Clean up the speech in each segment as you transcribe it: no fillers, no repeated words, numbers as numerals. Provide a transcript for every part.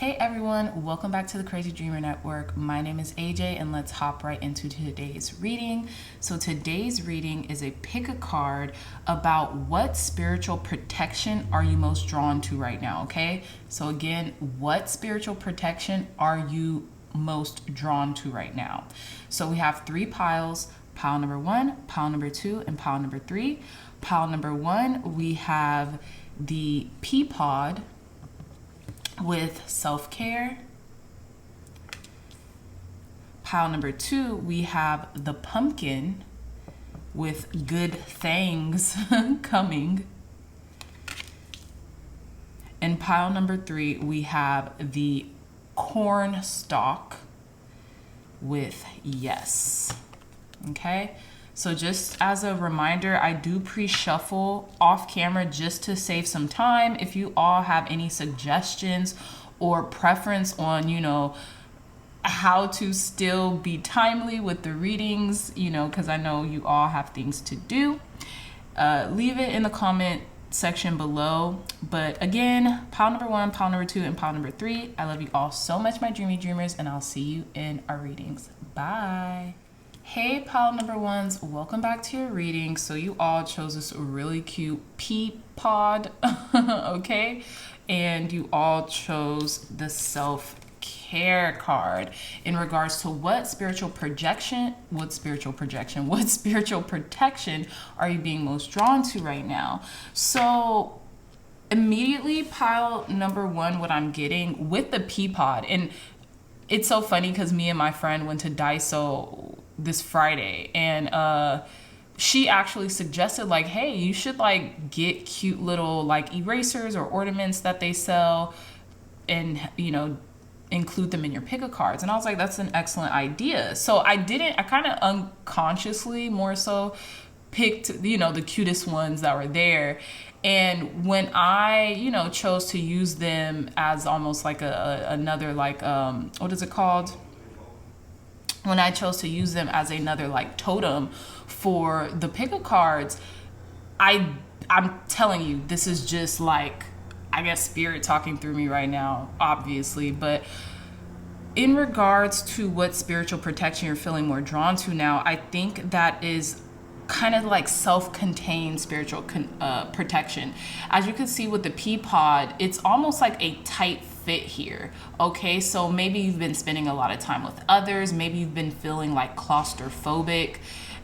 Hey everyone, welcome back to the Crazy Dreamer Network. My name is AJ and let's hop right into today's reading. So today's reading is a pick a card about what spiritual protection are you most drawn to right now, okay? So again, what spiritual protection are you most drawn to right now? So we have three piles, pile number 1, pile number 2, and pile number 3. Pile number 1, we have the pea pod with self-care. Pile number 2, we have the pumpkin with good things coming. And pile number 3, we have the corn stalk with yes. Okay, so just as a reminder, I do pre-shuffle off camera just to save some time. If you all have any suggestions or preference on, how to still be timely with the readings, because I know you all have things to do, leave it in the comment section below. But again, pile number 1, pile number 2, and pile number 3. I love you all so much, my dreamy dreamers, and I'll see you in our readings. Bye. Hey pile number 1s, welcome back to your reading. So you all chose this really cute pea pod, okay? And you all chose the self-care card in regards to what spiritual protection are you being most drawn to right now? So immediately pile number 1, what I'm getting with the pea pod, and it's so funny because me and my friend went to Daiso this Friday, and she actually suggested like, hey, you should like get cute little like erasers or ornaments that they sell and include them in your pick a cards. And I was like, that's an excellent idea. So I kind of unconsciously more so picked the cutest ones that were there. And when I chose to use them as almost like another like what is it called, when I chose to use them as another like totem for the pick a cards, I'm telling you, this is just like, I guess, spirit talking through me right now, obviously. But in regards to what spiritual protection you're feeling more drawn to now, I think that is kind of like self-contained spiritual protection. As you can see with the pea pod, it's almost like a tight fit here. Okay, so maybe you've been spending a lot of time with others, maybe you've been feeling like claustrophobic,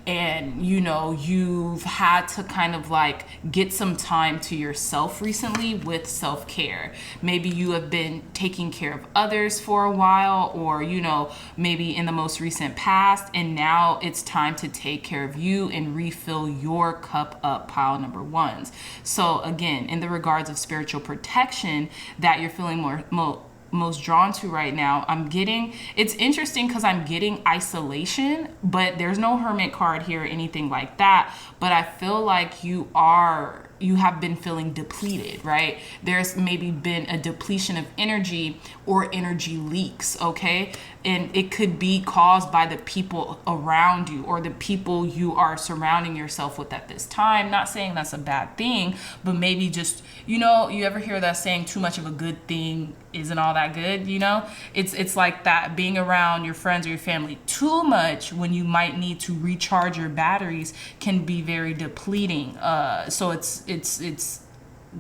and you've had to kind of like get some time to yourself recently with self-care. Maybe you have been taking care of others for a while, or maybe in the most recent past, and now it's time to take care of you and refill your cup up, pile number 1s. So again, in the regards of spiritual protection that you're feeling most drawn to right now, it's interesting because I'm getting isolation, but there's no hermit card here or anything like that. But I feel like you have been feeling depleted, right? There's maybe been a depletion of energy or energy leaks, okay? And it could be caused by the people around you or the people you are surrounding yourself with at this time. Not saying that's a bad thing, but maybe just, you ever hear that saying, too much of a good thing isn't all that good, It's like that, being around your friends or your family too much when you might need to recharge your batteries can be very depleting. So it's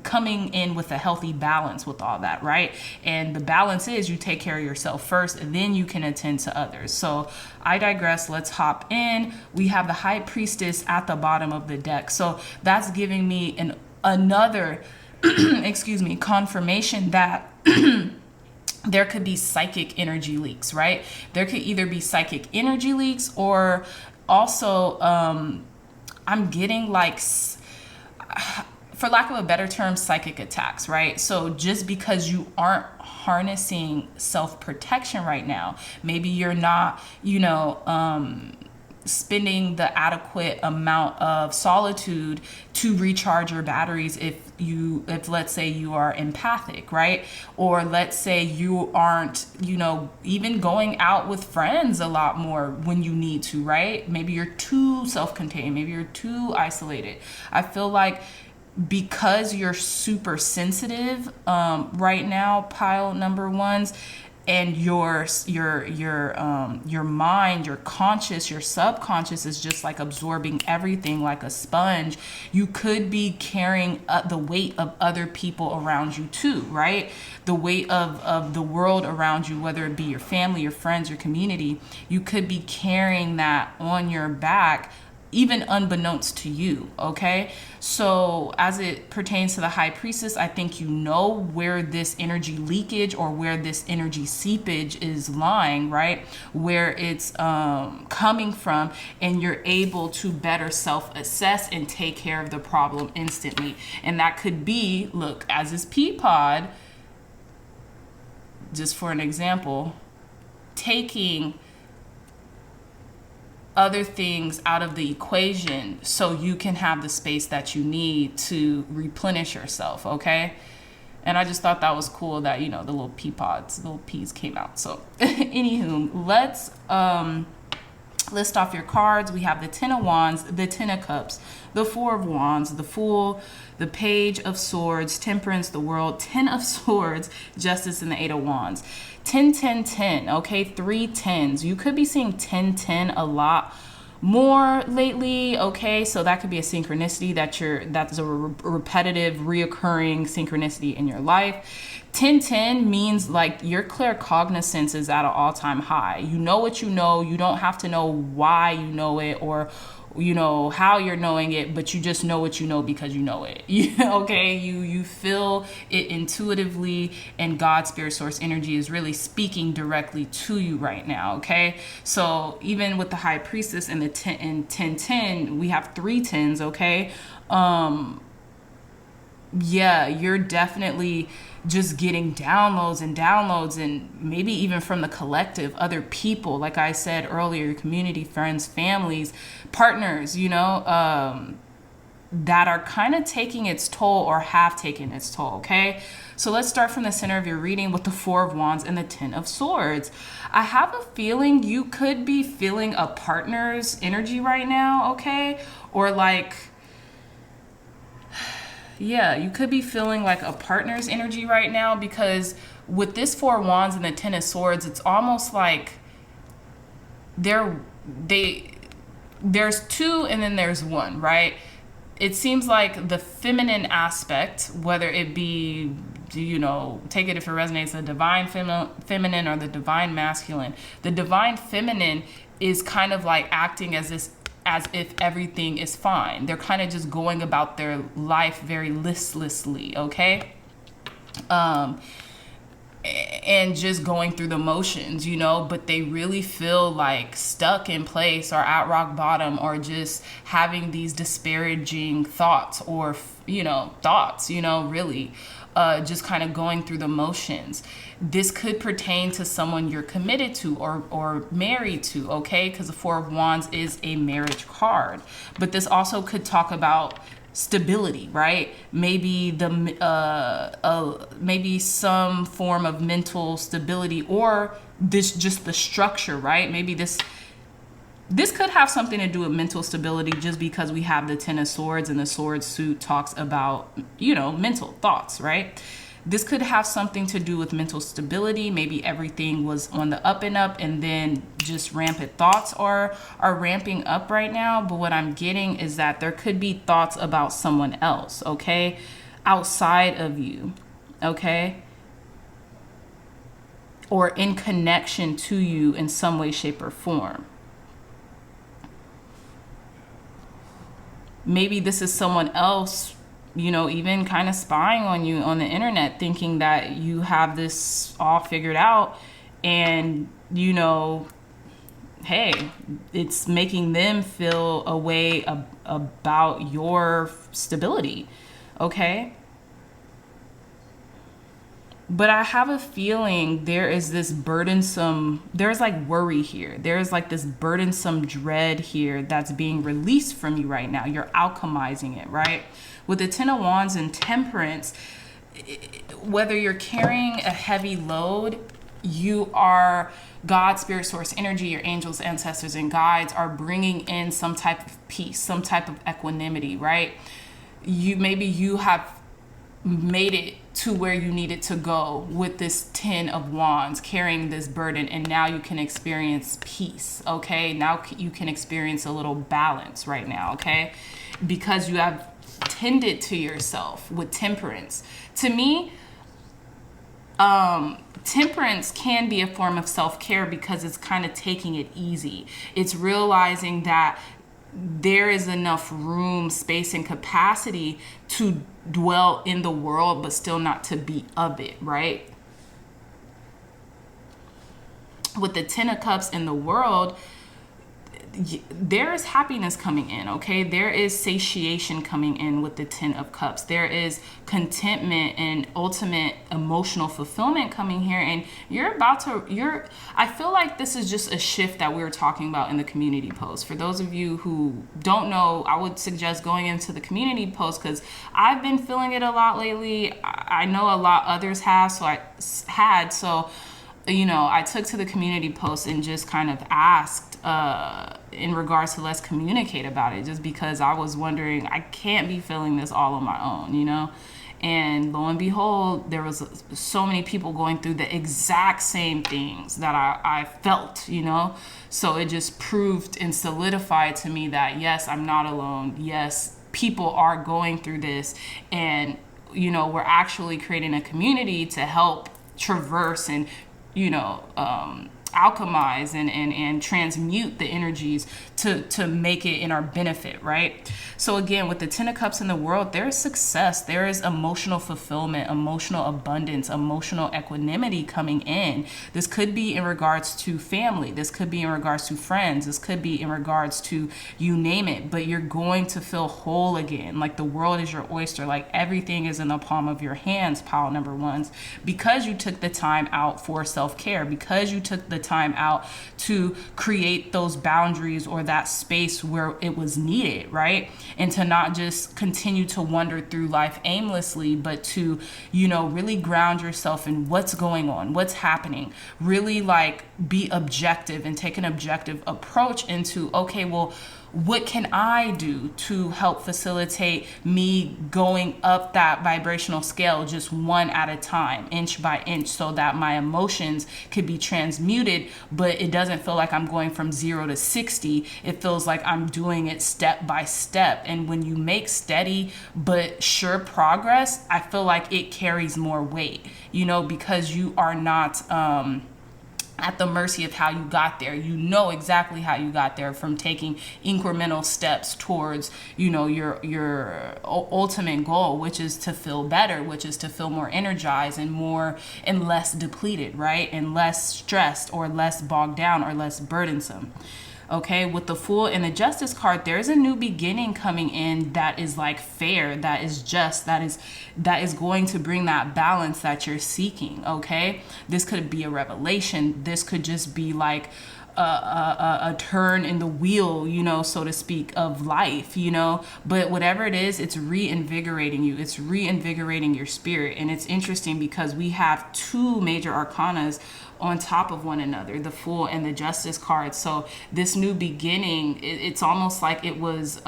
coming in with a healthy balance with all that, right? And the balance is you take care of yourself first, and then you can attend to others. So I digress. Let's hop in. We have the High Priestess at the bottom of the deck. So that's giving me another confirmation that there could be psychic energy leaks, right? There could either be psychic energy leaks, or also I'm getting like, for lack of a better term, psychic attacks, right? So just because you aren't harnessing self-protection right now, maybe you're not, spending the adequate amount of solitude to recharge your batteries if let's say you are empathic, right? Or let's say you aren't, even going out with friends a lot more when you need to, right? Maybe you're too self-contained, maybe you're too isolated. I feel like because you're super sensitive right now, pile number ones, and your mind, your conscious, your subconscious is just like absorbing everything like a sponge. You could be carrying the weight of other people around you too, right? The weight of the world around you, whether it be your family, your friends, your community. You could be carrying that on your back, even unbeknownst to you, okay? So as it pertains to the high priestess, I think you know where this energy leakage or where this energy seepage is lying, right? Where it's coming from, and you're able to better self-assess and take care of the problem instantly. And that could be, look, as this pea pod, just for an example, taking other things out of the equation so you can have the space that you need to replenish yourself, okay? And I just thought that was cool that, you know, the little pea pods, the little peas came out. So anywho, let's list off your cards. We have the Ten of Wands, the Ten of Cups, the Four of Wands, the Fool, the Page of Swords, Temperance, the World, Ten of Swords, Justice, and the Eight of Wands. 10, 10, 10, okay? 3 tens. You could be seeing 10, 10 a lot more lately, okay? So that could be a synchronicity that's a repetitive, reoccurring synchronicity in your life. 10, 10 means like your claircognizance is at an all-time high. You know what you know. You don't have to know why you know it or, you know, how you're knowing it, but you just know what you know because you know it. Okay? You feel it intuitively, and God's spirit source energy is really speaking directly to you right now, okay? So even with the high priestess and the 10 and 10, 10, we have 3 tens, okay? Yeah, you're definitely just getting downloads and maybe even from the collective, other people, like I said earlier, community, friends, families, partners, you know, that are kind of taking its toll or have taken its toll, okay? So let's start from the center of your reading with the Four of Wands and the Ten of Swords. I have a feeling you could be feeling a partner's energy right now, okay? Or like, yeah, you could be feeling like a partner's energy right now, because with this Four of Wands and the Ten of Swords, it's almost like there's two and then there's one, right? It seems like the feminine aspect, whether it be, you know, take it if it resonates, the divine feminine or the divine masculine. The divine feminine is kind of like acting as if everything is fine. They're kind of just going about their life very listlessly, okay? And just going through the motions, you know, but they really feel like stuck in place or at rock bottom, or just having these disparaging thoughts or, you know, really just kind of going through the motions. This could pertain to someone you're committed to or married to, okay? Because the Four of Wands is a marriage card. But this also could talk about stability, right? Maybe maybe some form of mental stability, or this just the structure, right? Maybe this could have something to do with mental stability, just because we have the Ten of Swords, and the sword suit talks about, you know, mental thoughts, right? This could have something to do with mental stability. Maybe everything was on the up and up, and then just rampant thoughts are ramping up right now. But what I'm getting is that there could be thoughts about someone else, okay? Outside of you, okay? Or in connection to you in some way, shape, or form. Maybe this is someone else, you know, even kind of spying on you on the internet, thinking that you have this all figured out, and, you know, hey, it's making them feel a way about your stability, okay? But I have a feeling there's like worry here. There's like this burdensome dread here that's being released from you right now. You're alchemizing it, right? With the Ten of Wands and Temperance, whether you're carrying a heavy load, you are God, spirit, source, energy, your angels, ancestors, and guides are bringing in some type of peace, some type of equanimity, right? you have made it to where you needed to go with this 10 of wands, carrying this burden, and now you can experience peace. Okay, now you can experience a little balance right now. Okay, because you have tended to yourself with temperance. To me, temperance can be a form of self-care because it's kind of taking it easy. It's realizing that there is enough room, space, and capacity to dwell in the world, but still not to be of it, right? With the 10 of Cups in the world, there is happiness coming in, okay? There is satiation coming in with the 10 of Cups. There is contentment and ultimate emotional fulfillment coming here. And I feel like this is just a shift that we were talking about in the community post. For those of you who don't know, I would suggest going into the community post because I've been feeling it a lot lately. I know a lot others have, so I took to the community post and just kind of asked in regards to let's communicate about it, just because I was wondering, I can't be feeling this all on my own, and lo and behold, there was so many people going through the exact same things that I felt, so it just proved and solidified to me that yes, I'm not alone. Yes, people are going through this, and we're actually creating a community to help traverse and alchemize and transmute the energies to make it in our benefit, right? So again, with the 10 of Cups in the world, there is success, there is emotional fulfillment, emotional abundance, emotional equanimity coming in. This could be in regards to family, this could be in regards to friends, this could be in regards to you name it, but you're going to feel whole again. Like the world is your oyster, like everything is in the palm of your hands, pile number ones, because you took the time out for self-care, because you took the time out to create those boundaries or that space where it was needed, right? And to not just continue to wander through life aimlessly, but to, really ground yourself in what's going on, what's happening, really like be objective and take an objective approach into, okay, well, what can I do to help facilitate me going up that vibrational scale just one at a time, inch by inch, so that my emotions could be transmuted, but it doesn't feel like I'm going from 0 to 60. It feels like I'm doing it step by step. And when you make steady but sure progress, I feel like it carries more weight, because you are not at the mercy of how you got there. You know exactly how you got there from taking incremental steps towards, your ultimate goal, which is to feel better, which is to feel more energized and less depleted, right? And less stressed or less bogged down or less burdensome. Okay, with the Fool and the Justice card, there's a new beginning coming in that is like fair, that is just, that is going to bring that balance that you're seeking. Okay, this could be a revelation. This could just be like a turn in the wheel, so to speak, of life, but whatever it is, it's reinvigorating you. It's reinvigorating your spirit. And it's interesting because we have two major arcanas on top of one another, the Fool and the Justice card. So this new beginning, it's almost like it was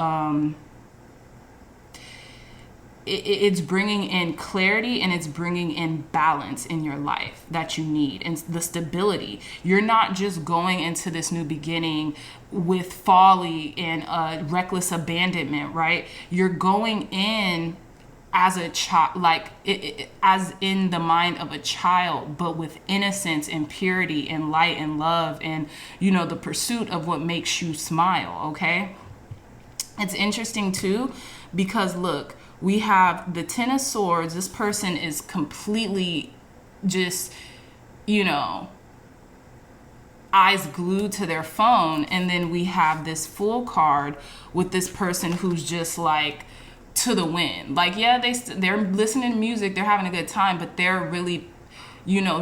it's bringing in clarity and it's bringing in balance in your life that you need, and the stability. You're not just going into this new beginning with folly and reckless abandonment, right? You're going in as a child, like as in the mind of a child, but with innocence and purity and light and love and, the pursuit of what makes you smile. Okay. It's interesting too, because look, we have the 10 of Swords. This person is completely just, eyes glued to their phone. And then we have this Fool card with this person who's just like to the wind. Like, yeah, they're listening to music, they're having a good time, but they're really,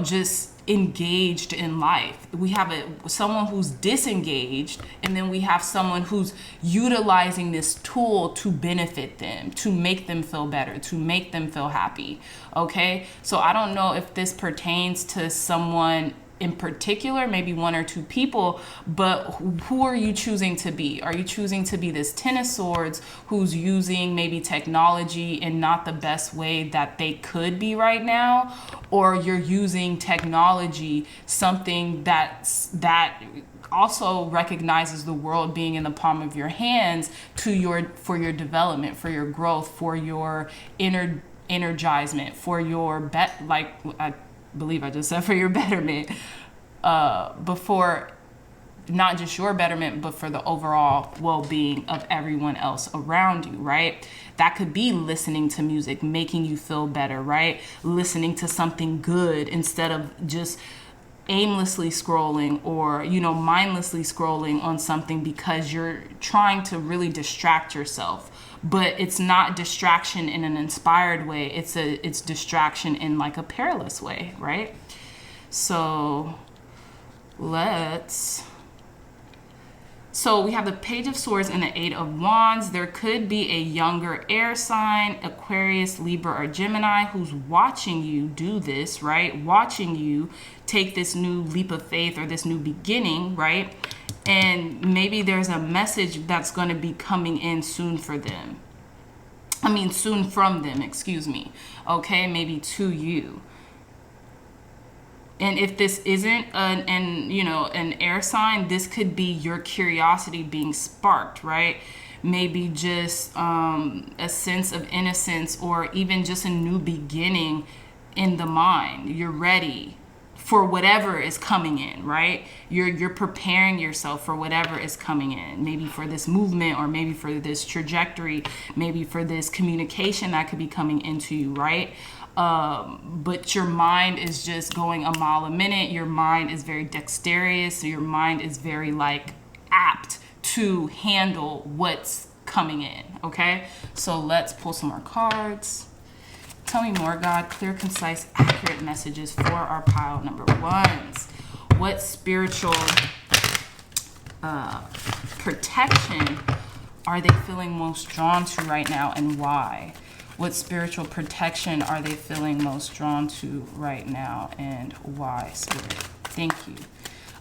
just engaged in life. We have someone who's disengaged, and then we have someone who's utilizing this tool to benefit them, to make them feel better, to make them feel happy. Okay, so I don't know if this pertains to someone in particular, maybe one or two people, but who are you choosing to be? Are you choosing to be this Ten of Swords who's using maybe technology in not the best way that they could be right now? Or you're using technology, something that also recognizes the world being in the palm of your hands for your development, for your growth, for your energizement, for your I believe I just said for your betterment, before not just your betterment, but for the overall well-being of everyone else around you, right? That could be listening to music, making you feel better, right? Listening to something good instead of just aimlessly scrolling or, mindlessly scrolling on something because you're trying to really distract yourself. But it's not distraction in an inspired way. It's distraction in like a perilous way, right? So we have the Page of Swords and the Eight of Wands. There could be a younger air sign, Aquarius, Libra, or Gemini, who's watching you do this, right? Watching you take this new leap of faith or this new beginning, right? And maybe there's a message that's going to be coming in soon for them. Soon from them, excuse me. Okay, maybe to you. And if this isn't an air sign, this could be your curiosity being sparked, right? Maybe just a sense of innocence or even just a new beginning in the mind. You're ready for whatever is coming in, right? You're preparing yourself for whatever is coming in, maybe for this movement or maybe for this trajectory, maybe for this communication that could be coming into you, right? But your mind is just going a mile a minute. Your mind is very dexterous. Your mind is very apt to handle what's coming in, okay? So let's pull some more cards. Tell me more, God. Clear, concise, accurate messages for our pile number ones. What spiritual protection are they feeling most drawn to right now, and why? What spiritual protection are they feeling most drawn to right now, and why, Spirit? Thank you.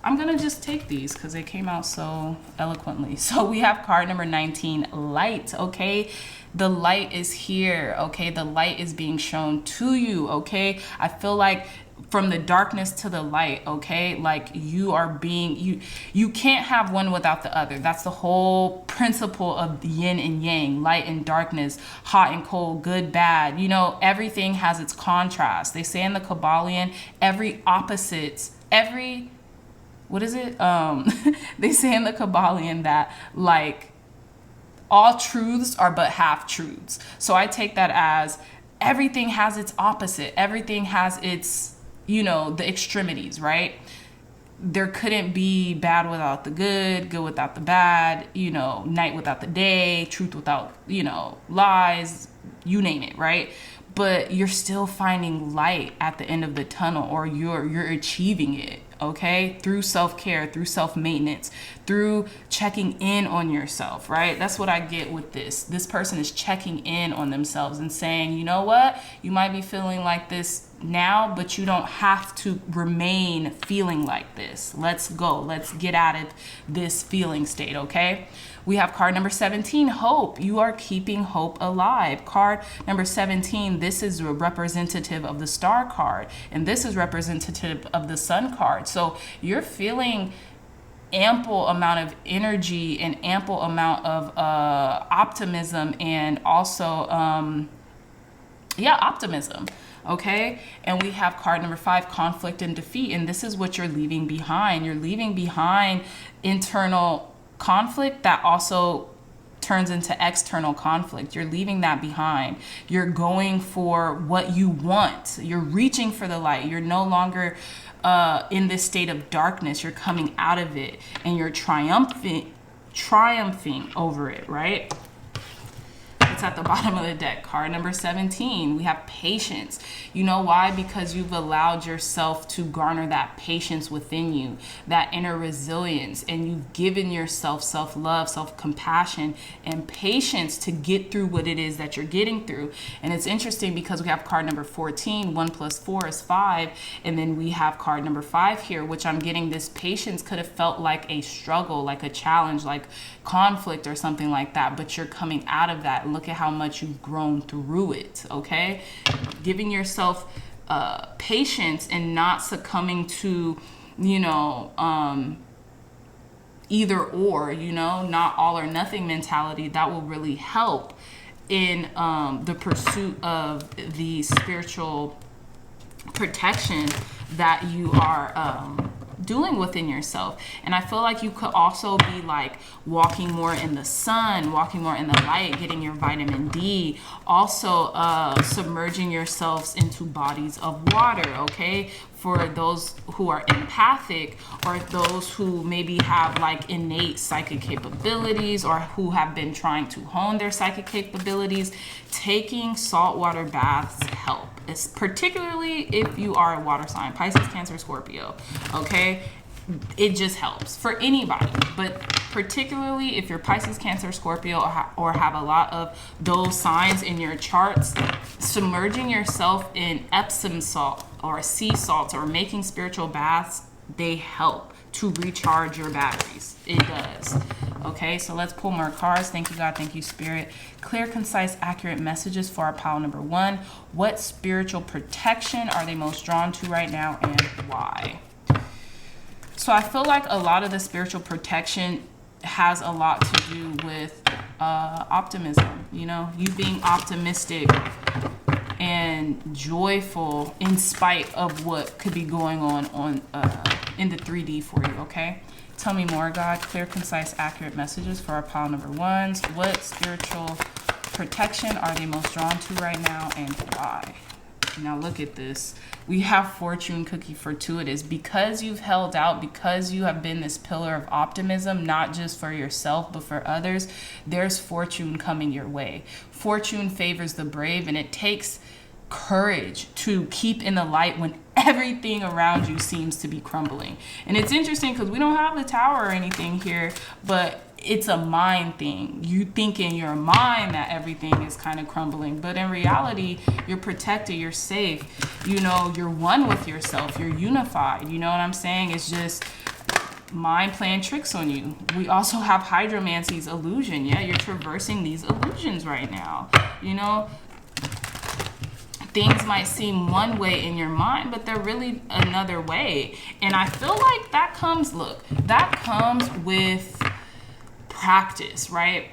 I'm going to just take these because they came out so eloquently. So we have card number 19, light, okay? The light is here, okay? The light is being shown to you, okay? I feel like from the darkness to the light, okay? Like you are being, you can't have one without the other. That's the whole principle of yin and yang, light and darkness, hot and cold, good, bad. Everything has its contrast. They say in the Kabbalion, they say in the Kabbalion that all truths are but half truths. So I take that as everything has its opposite. Everything has its, the extremities, right? There couldn't be bad without the good, good without the bad, night without the day, truth without, lies, you name it, right? But you're still finding light at the end of the tunnel, or you're achieving it, okay? Through self-care, through self-maintenance, through checking in on yourself, right? That's what I get with this. This person is checking in on themselves and saying, you know what? You might be feeling like this now, but you don't have to remain feeling like this. Let's go. Let's get out of this feeling state, okay? We have card number 17, hope. You are keeping hope alive. Card number 17, this is a representative of the star card, and this is representative of the sun card. So you're feeling ample amount of energy and ample amount of optimism, and also optimism. Okay, and we have card number 5, conflict and defeat, and this is what you're leaving behind. You're leaving behind internal conflict that also turns into external conflict. You're leaving that behind. You're going for what you want. You're reaching for the light. You're no longer in this state of darkness. You're coming out of it, and you're triumphing over it, right? It's at the bottom of the deck. Card number 17, we have patience. You know why? Because you've allowed yourself to garner that patience within you, that inner resilience, and you've given yourself self-love, self-compassion, and patience to get through what it is that you're getting through. And it's interesting because we have card number 14, 1 plus 4 is 5, and then we have card number 5 here, which I'm getting this patience could have felt like a struggle, like a challenge, like conflict or something like that, but you're coming out of that. Look at how much you've grown through it. Okay, giving yourself patience and not succumbing to, either or, not all or nothing mentality. That will really help in the pursuit of the spiritual protection that you are doing within yourself. And I feel like you could also be like walking more in the sun, walking more in the light, getting your vitamin D, also submerging yourselves into bodies of water. Okay, for those who are empathic, or those who maybe have like innate psychic capabilities, or who have been trying to hone their psychic capabilities, taking saltwater baths help. It's particularly if you are a water sign, Pisces, Cancer, Scorpio. Okay, it just helps for anybody, but particularly if you're Pisces, Cancer, Scorpio, or have a lot of those signs in your charts, submerging yourself in Epsom salt or sea salts or making spiritual baths, they help to recharge your batteries. It does. Okay, so let's pull more cards. Thank you, God. Thank you, Spirit. Clear, concise, accurate messages for our pile number 1. What spiritual protection are they most drawn to right now, and why? So I feel like a lot of the spiritual protection has a lot to do with optimism. You being optimistic and joyful in spite of what could be going on in the 3D for you. Okay, tell me more, God. Clear, concise, accurate messages for our pile number 1s. What spiritual protection are they most drawn to right now, and why? Now look at this. We have fortune cookie fortuitous. Because you've held out, because you have been this pillar of optimism, not just for yourself, but for others, there's fortune coming your way. Fortune favors the brave, and it takes courage to keep in the light when everything around you seems to be crumbling. And it's interesting because we don't have the tower or anything here, but it's a mind thing. You think in your mind that everything is kind of crumbling, but in reality, you're protected, you're safe, you're one with yourself, you're unified. You know what I'm saying? It's just mind playing tricks on you. We also have hydromancy's illusion. Yeah, you're traversing these illusions right now. Things might seem one way in your mind, but they're really another way. And I feel like that comes with practice, right?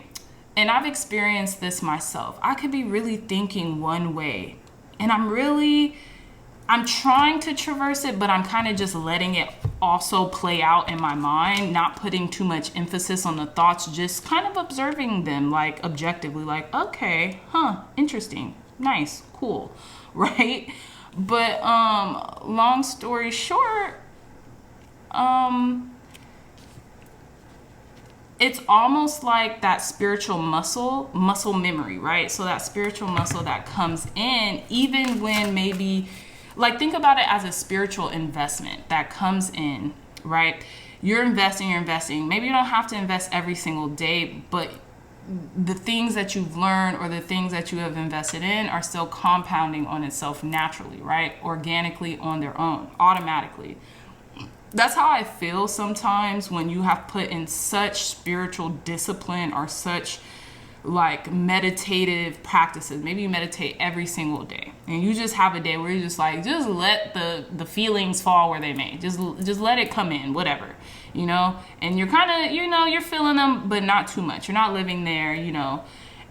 And I've experienced this myself. I could be really thinking one way, and I'm trying to traverse it, but I'm kind of just letting it also play out in my mind, not putting too much emphasis on the thoughts, just kind of observing them like objectively, like, okay, interesting, nice, cool, right? But long story short, it's almost like that spiritual muscle memory, right? So that spiritual muscle that comes in, even when maybe, like, think about it as a spiritual investment that comes in, right? You're investing. Maybe you don't have to invest every single day, but the things that you've learned or the things that you have invested in are still compounding on itself naturally, right? Organically, on their own, automatically. That's how I feel sometimes when you have put in such spiritual discipline or such like meditative practices. Maybe you meditate every single day and you just have a day where you're just like, just let the feelings fall where they may. Just let it come in, whatever, and you're kind of, you're feeling them, but not too much. You're not living there,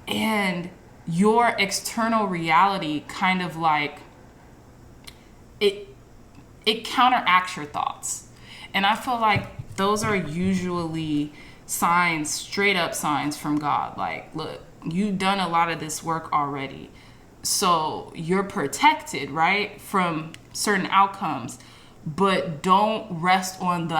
and your external reality kind of like it counteracts your thoughts. And I feel like those are usually signs, straight up signs from God. Like, look, you've done a lot of this work already. So you're protected, right, from certain outcomes. But don't rest on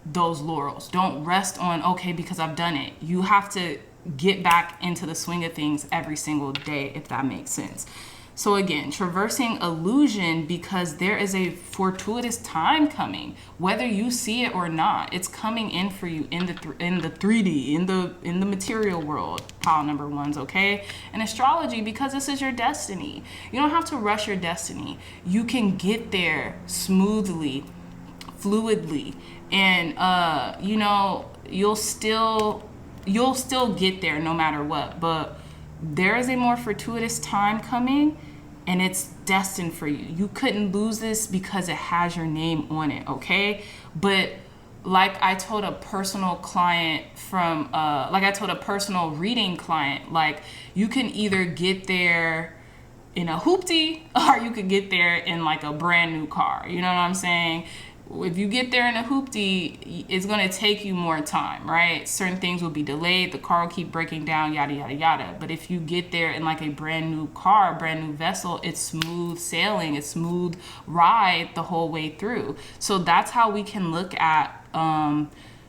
those laurels. Don't rest on, okay, because I've done it. You have to get back into the swing of things every single day, if that makes sense. So again, traversing illusion, because there is a fortuitous time coming, whether you see it or not. It's coming in for you in the 3D, in the material world. Pile number ones, okay? And astrology, because this is your destiny. You don't have to rush your destiny. You can get there smoothly, fluidly, and you know, you'll still get there no matter what. But there is a more fortuitous time coming, and it's destined for you. You couldn't lose this because it has your name on it, okay? But like I told a personal client like I told a personal reading client, like, you can either get there in a hoopty, or you could get there in like a brand new car. You know what I'm saying? If you get there in a hoopty, it's going to take you more time, right? Certain things will be delayed. The car will keep breaking down, yada, yada, yada. But if you get there in like a brand new car, brand new vessel, it's smooth sailing. It's smooth ride the whole way through. So that's how we can look at,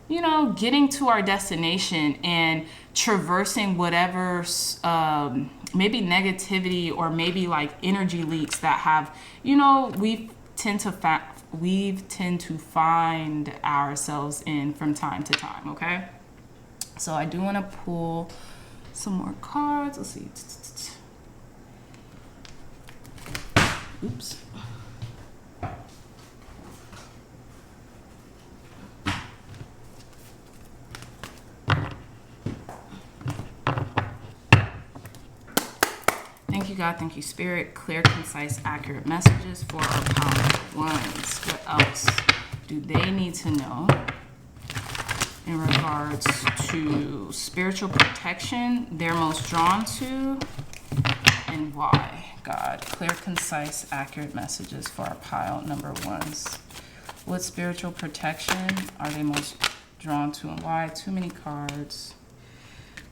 you know, getting to our destination and traversing whatever maybe negativity or maybe like energy leaks that have, you know, we tend to find ourselves in from time to time, okay? So I do want to pull some more cards. Let's see. Oops. Thank you, God. Thank you, Spirit. Clear, concise, accurate messages for our powerful ones. What else do they need to know in regards to spiritual protection they're most drawn to, and why? God, clear, concise, accurate messages for our pile number ones. What spiritual protection are they most drawn to, and why? Too many cards.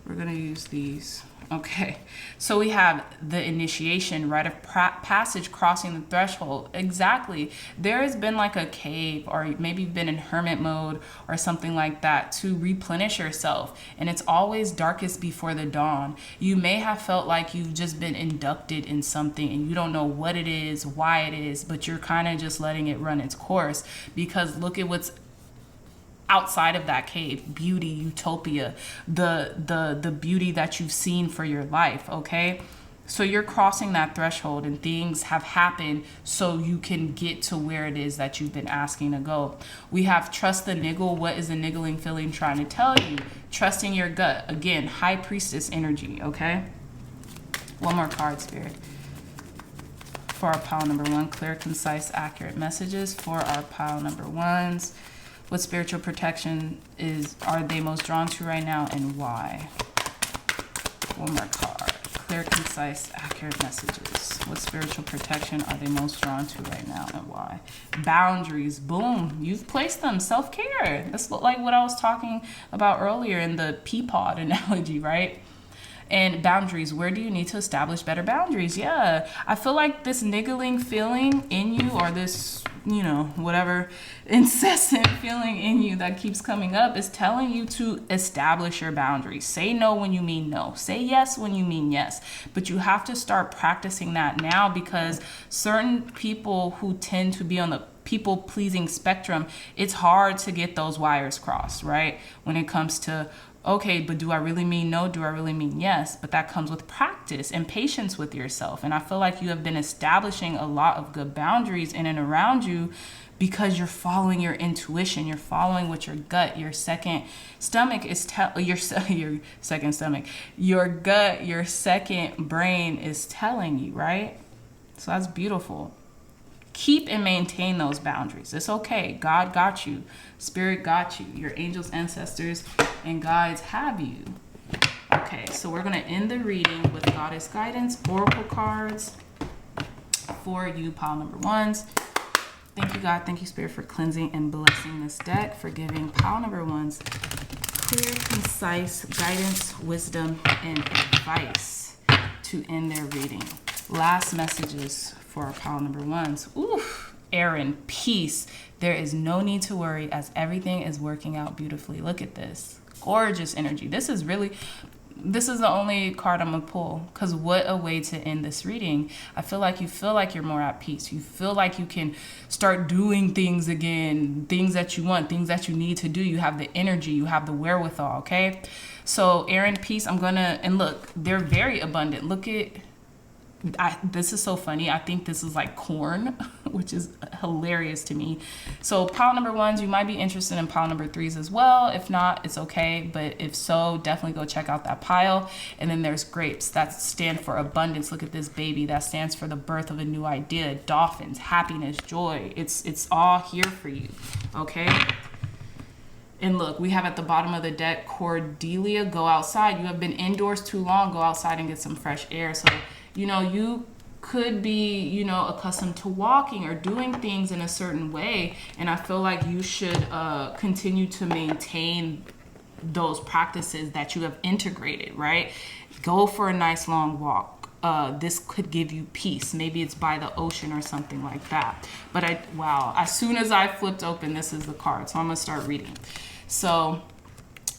We're going to use these. Okay, so we have the initiation, rite of passage, crossing the threshold. Exactly. There has been like a cave, or maybe you've been in hermit mode or something like that, to replenish yourself. And it's always darkest before the dawn. You may have felt like you've just been inducted in something and you don't know what it is, why it is, but you're kind of just letting it run its course, because look at what's outside of that cave. Beauty, utopia, the beauty that you've seen for your life, okay? So you're crossing that threshold, and things have happened so you can get to where it is that you've been asking to go. We have trust the niggle. What is the niggling feeling trying to tell you? Trusting your gut. Again, high priestess energy, okay? One more card, Spirit. For our pile number one, clear, concise, accurate messages for our pile number ones. What spiritual protection are they most drawn to right now, and why? One more card. Clear, concise, accurate messages. What spiritual protection are they most drawn to right now, and why? Boundaries. Boom. You've placed them. Self-care. That's like what I was talking about earlier in the pea pod analogy, right? And boundaries. Where do you need to establish better boundaries? Yeah. I feel like this niggling feeling in you, or this, you know, whatever incessant feeling in you that keeps coming up, is telling you to establish your boundaries. Say no when you mean no. Say yes when you mean yes. But you have to start practicing that now, because certain people who tend to be on the people-pleasing spectrum, it's hard to get those wires crossed, right? When it comes to, okay, but do I really mean no? Do I really mean yes? But that comes with practice and patience with yourself. And I feel like you have been establishing a lot of good boundaries in and around you, because you're following your intuition. You're following what your gut, your second stomach is your second stomach, your gut, your second brain is telling you, right? So that's beautiful. Keep and maintain those boundaries. It's okay. God got you. Spirit got you. Your angels, ancestors, and guides have you. Okay, so we're going to end the reading with Goddess Guidance, Oracle cards for you, pile number ones. Thank you, God. Thank you, Spirit, for cleansing and blessing this deck, for giving pile number ones clear, concise guidance, wisdom, and advice to end their reading. Last messages for our pile number ones. Oof, Aaron, peace. There is no need to worry, as everything is working out beautifully. Look at this. Gorgeous energy. This is really, this is the only card I'm gonna pull, because what a way to end this reading. I feel like you're more at peace. You feel like you can start doing things again, things that you want, things that you need to do. You have the energy, you have the wherewithal, okay? So air and peace, and look, they're very abundant. Look at, this is so funny. I think this is like corn, which is hilarious to me. So pile number ones, you might be interested in pile number threes as well. If not, it's okay. But if so, definitely go check out that pile. And then there's grapes that stand for abundance. Look at this baby. That stands for the birth of a new idea. Dolphins, happiness, joy. It's all here for you. Okay. And look, we have at the bottom of the deck, Cordelia, go outside. You have been indoors too long. Go outside and get some fresh air. So, you could be, accustomed to walking or doing things in a certain way. And I feel like you should continue to maintain those practices that you have integrated, right? Go for a nice long walk. This could give you peace. Maybe it's by the ocean or something like that. But as soon as I flipped open, this is the card. So I'm going to start reading. So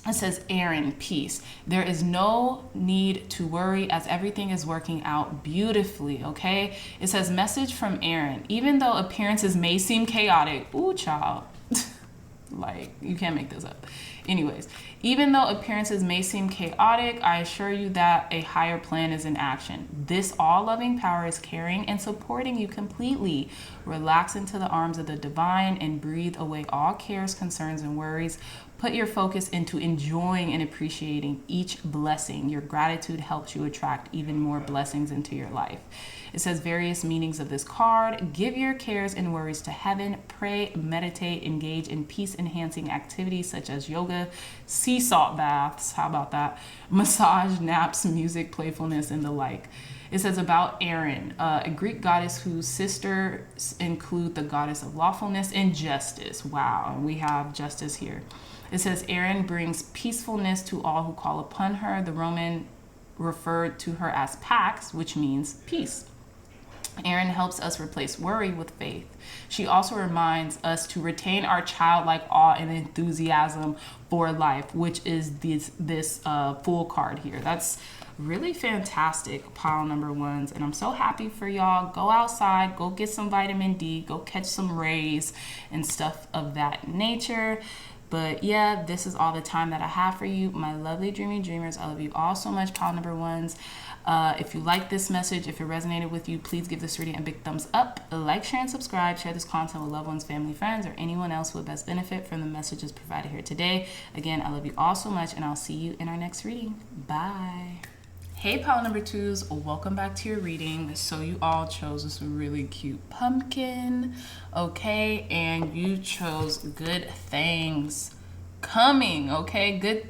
it says, Aaron, peace. There is no need to worry as everything is working out beautifully, okay? It says, message from Aaron. Even though appearances may seem chaotic, ooh, child. Like, you can't make this up. Anyways, even though appearances may seem chaotic, I assure you that a higher plan is in action. This all-loving power is carrying and supporting you completely. Relax into the arms of the divine and breathe away all cares, concerns, and worries. Put your focus into enjoying and appreciating each blessing. Your gratitude helps you attract even more blessings into your life. It says various meanings of this card. Give your cares and worries to heaven. Pray, meditate, engage in peace-enhancing activities such as yoga, sea salt baths, how about that? Massage, naps, music, playfulness, and the like. It says about Erin, a Greek goddess whose sisters include the goddess of lawfulness and justice. Wow, we have justice here. It says Erin brings peacefulness to all who call upon her. The Roman referred to her as Pax, which means peace. Erin helps us replace worry with faith. She also reminds us to retain our childlike awe and enthusiasm for life, which is this Fool card here. That's really fantastic, pile number ones. And I'm so happy for y'all. Go outside, go get some vitamin D, go catch some rays and stuff of that nature. But yeah, this is all the time that I have for you, my lovely dreamy dreamers. I love you all so much, pile number ones. If you like this message, if it resonated with you, please give this reading a big thumbs up. Like, share, and subscribe. Share this content with loved ones, family, friends, or anyone else who would best benefit from the messages provided here today. Again, I love you all so much, and I'll see you in our next reading. Bye. Hey, pile number twos, welcome back to your reading. So you all chose this really cute pumpkin, okay? And you chose good things coming, okay? Good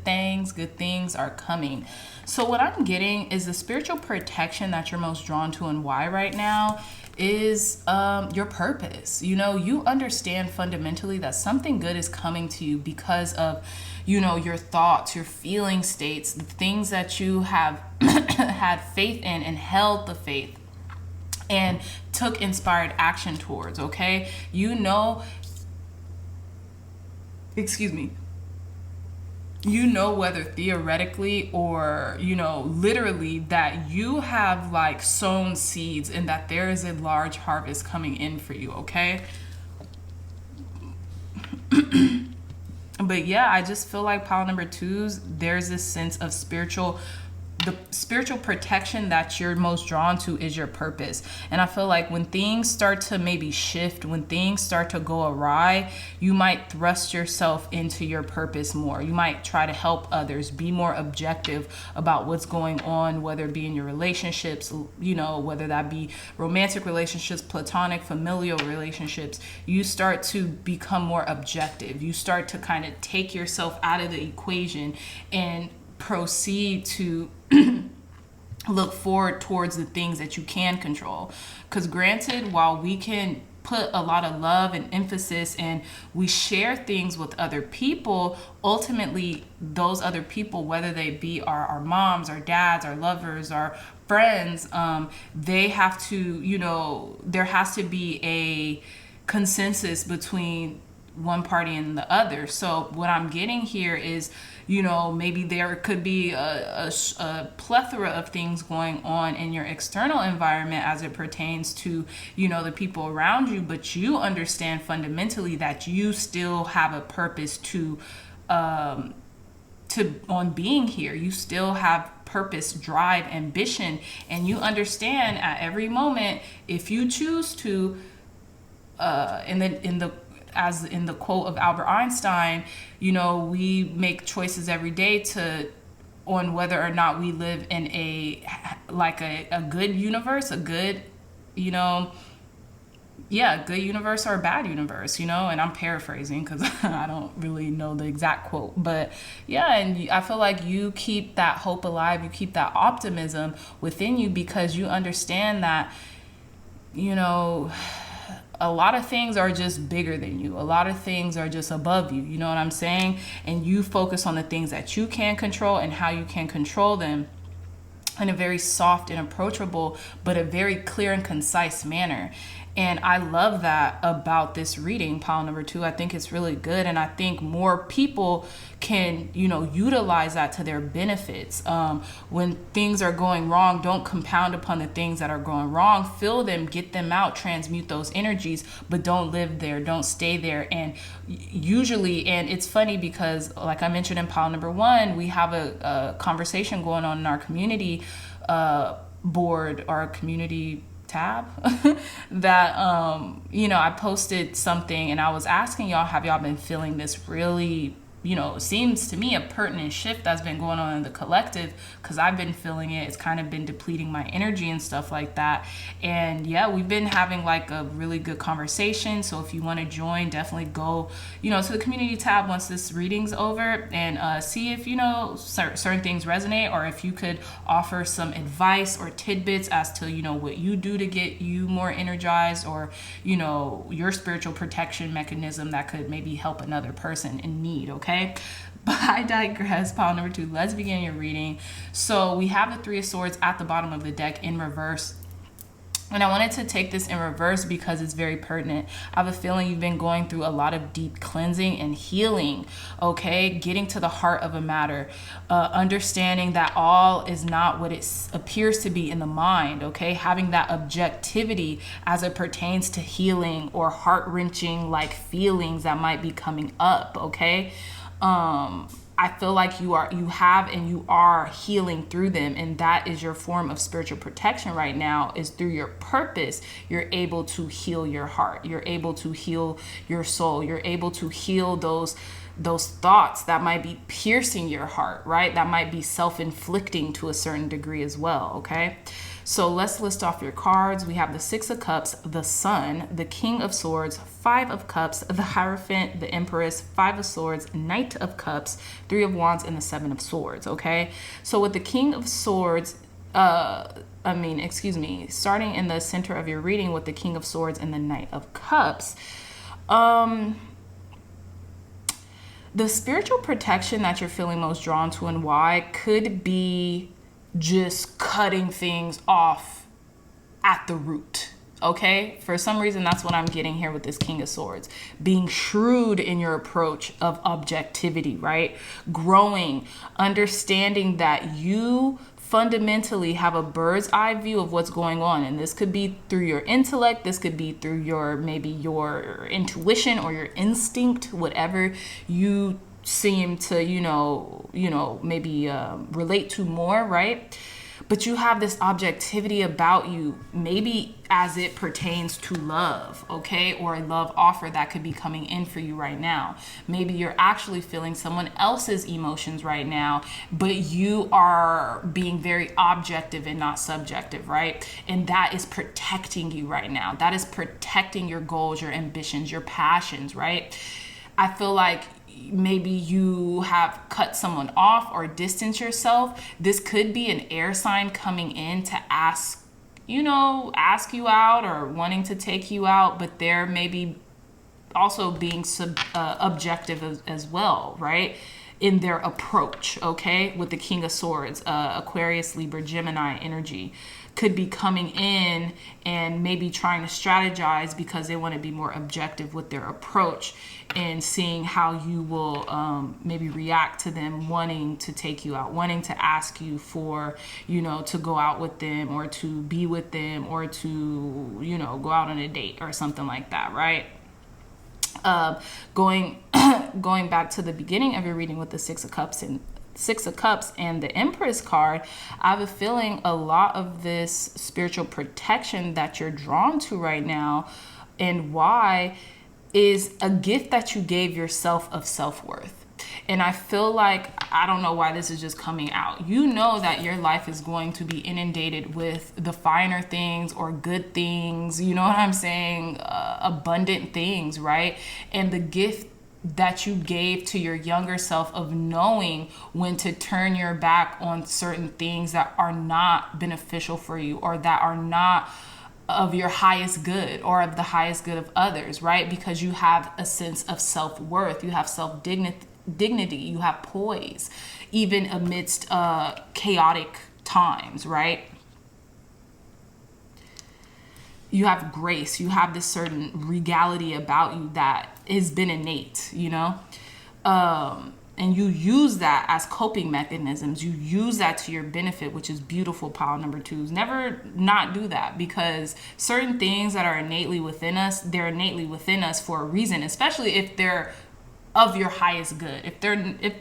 things are coming. So what I'm getting is the spiritual protection that you're most drawn to and why right now is your purpose. You understand fundamentally that something good is coming to you because of your thoughts, your feeling states, the things that you have had faith in and held the faith and took inspired action towards, okay? Whether theoretically or, literally that you have like sown seeds and that there is a large harvest coming in for you, okay? But yeah, I just feel like pile number twos, there's this sense of the spiritual protection that you're most drawn to is your purpose. And I feel like when things start to maybe shift, when things start to go awry, you might thrust yourself into your purpose more. You might try to help others, be more objective about what's going on, whether it be in your relationships, whether that be romantic relationships, platonic, familial relationships. You start to become more objective. You start to kind of take yourself out of the equation and proceed to look forward towards the things that you can control. Because granted, while we can put a lot of love and emphasis and we share things with other people, ultimately those other people, whether they be our moms, our dads, our lovers, our friends, they have to, there has to be a consensus between one party and the other. So what I'm getting here is, maybe there could be a plethora of things going on in your external environment as it pertains to, the people around you, but you understand fundamentally that you still have a purpose on being here. You still have purpose, drive, ambition, and you understand at every moment, if you choose to, in the quote of Albert Einstein, we make choices every day on whether or not we live in a good universe, a good, good universe or a bad universe, and I'm paraphrasing because I don't really know the exact quote, but and I feel like you keep that hope alive, you keep that optimism within you because you understand that, a lot of things are just bigger than you. A lot of things are just above you. You know what I'm saying? And you focus on the things that you can control and how you can control them in a very soft and approachable, but a very clear and concise manner. And I love that about this reading, pile number 2. I think it's really good. And I think more people can, utilize that to their benefits. When things are going wrong, don't compound upon the things that are going wrong. Feel them, get them out, transmute those energies, but don't live there. Don't stay there. And usually, and it's funny because like I mentioned in pile number 1, we have a conversation going on in our community board, our community tab that I posted something and I was asking y'all, have y'all been feeling this really, seems to me a pertinent shift that's been going on in the collective, because I've been feeling it. It's kind of been depleting my energy and stuff like that. And we've been having like a really good conversation. So if you want to join, definitely go, to the community tab once this reading's over and see if, certain things resonate, or if you could offer some advice or tidbits as to, what you do to get you more energized, or, your spiritual protection mechanism that could maybe help another person in need. Okay. But I digress. Pile number 2. Let's begin your reading. So we have the 3 of Swords at the bottom of the deck in reverse. And I wanted to take this in reverse because it's very pertinent. I have a feeling you've been going through a lot of deep cleansing and healing, okay? Getting to the heart of a matter, understanding that all is not what it appears to be in the mind, okay? Having that objectivity as it pertains to healing or heart-wrenching like feelings that might be coming up, okay? I feel like you are healing through them, and that is your form of spiritual protection right now, is through your purpose. You're able to heal your heart. You're able to heal your soul. You're able to heal those thoughts that might be piercing your heart, right? That might be self-inflicting to a certain degree as well, okay? So let's list off your cards. We have the 6 of Cups, the Sun, the King of Swords, 5 of Cups, the Hierophant, the Empress, 5 of Swords, Knight of Cups, 3 of Wands, and the 7 of Swords, okay? So with the King of Swords, starting in the center of your reading with the King of Swords and the Knight of Cups, the spiritual protection that you're feeling most drawn to and why could be just cutting things off at the root, okay? For some reason, that's what I'm getting here with this King of Swords. Being shrewd in your approach of objectivity, right? Growing, understanding that you fundamentally have a bird's eye view of what's going on. And this could be through your intellect. This could be through your intuition or your instinct, whatever you seem to, maybe relate to more, right? But you have this objectivity about you, maybe as it pertains to love, okay? Or a love offer that could be coming in for you right now. Maybe you're actually feeling someone else's emotions right now, but you are being very objective and not subjective, right? And that is protecting you right now. That is protecting your goals, your ambitions, your passions, right? I feel like maybe you have cut someone off or distance yourself. This could be an air sign coming in to ask you out or wanting to take you out, but they're maybe also being objective as well, right? In their approach, okay? With the King of Swords, Aquarius, Libra, Gemini energy could be coming in and maybe trying to strategize because they want to be more objective with their approach, and seeing how you will maybe react to them wanting to take you out, wanting to ask you for, to go out with them or to be with them or to, go out on a date or something like that, right? Going back to the beginning of your reading with the Six of Cups and the Empress card, I have a feeling a lot of this spiritual protection that you're drawn to right now, and why, is a gift that you gave yourself of self-worth. And I feel like, I don't know why this is just coming out. You know that your life is going to be inundated with the finer things or good things, you know what I'm saying? Abundant things, right? And the gift that you gave to your younger self of knowing when to turn your back on certain things that are not beneficial for you, or that are not of your highest good or of the highest good of others, right? Because you have a sense of self-worth, you have self-dignity, you have poise, even amidst chaotic times, right? You have grace, you have this certain regality about you that has been innate, and you use that as coping mechanisms. You use that to your benefit, which is beautiful, pile number twos. Never not do that, because certain things that are innately within us, they're innately within us for a reason, especially if they're of your highest good. If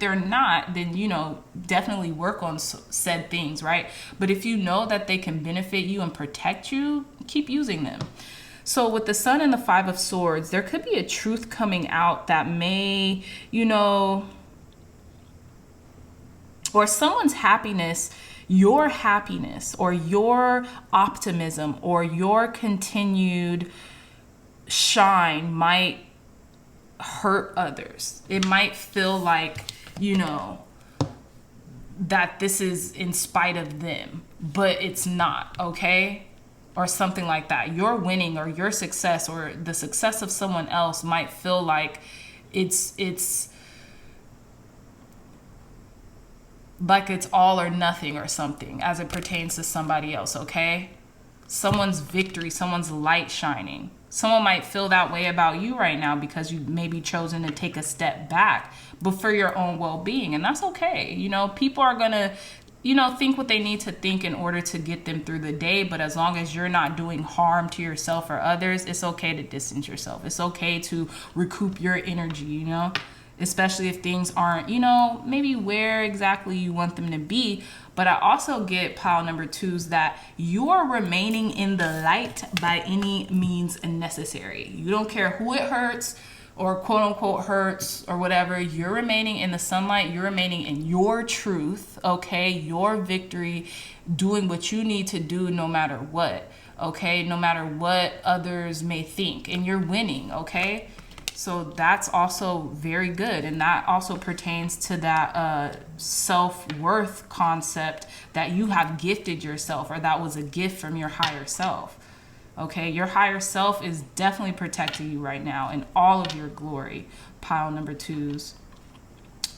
they're not, then, definitely work on said things, right? But if you know that they can benefit you and protect you, keep using them. So with the Sun and the Five of Swords, there could be a truth coming out that may, or someone's happiness, your happiness or your optimism or your continued shine might hurt others. It might feel like, that this is in spite of them, but it's not, okay? Or something like that. Your winning or your success or the success of someone else might feel like it's like it's all or nothing or something as it pertains to somebody else, okay? Someone's victory, someone's light shining. Someone might feel that way about you right now because you maybe chosen to take a step back, but for your own well-being, and that's okay. People are gonna, think what they need to think in order to get them through the day, but as long as you're not doing harm to yourself or others, it's okay to distance yourself. It's okay to recoup your energy, especially if things aren't, maybe where exactly you want them to be. But I also get, pile number twos, that you are remaining in the light by any means necessary. You don't care who it hurts or quote unquote hurts or whatever. You're remaining in the sunlight. You're remaining in your truth, okay? Your victory, doing what you need to do no matter what, okay? No matter what others may think, and you're winning, okay? So that's also very good. And that also pertains to that self-worth concept that you have gifted yourself, or that was a gift from your higher self. Okay, your higher self is definitely protecting you right now in all of your glory, pile number twos.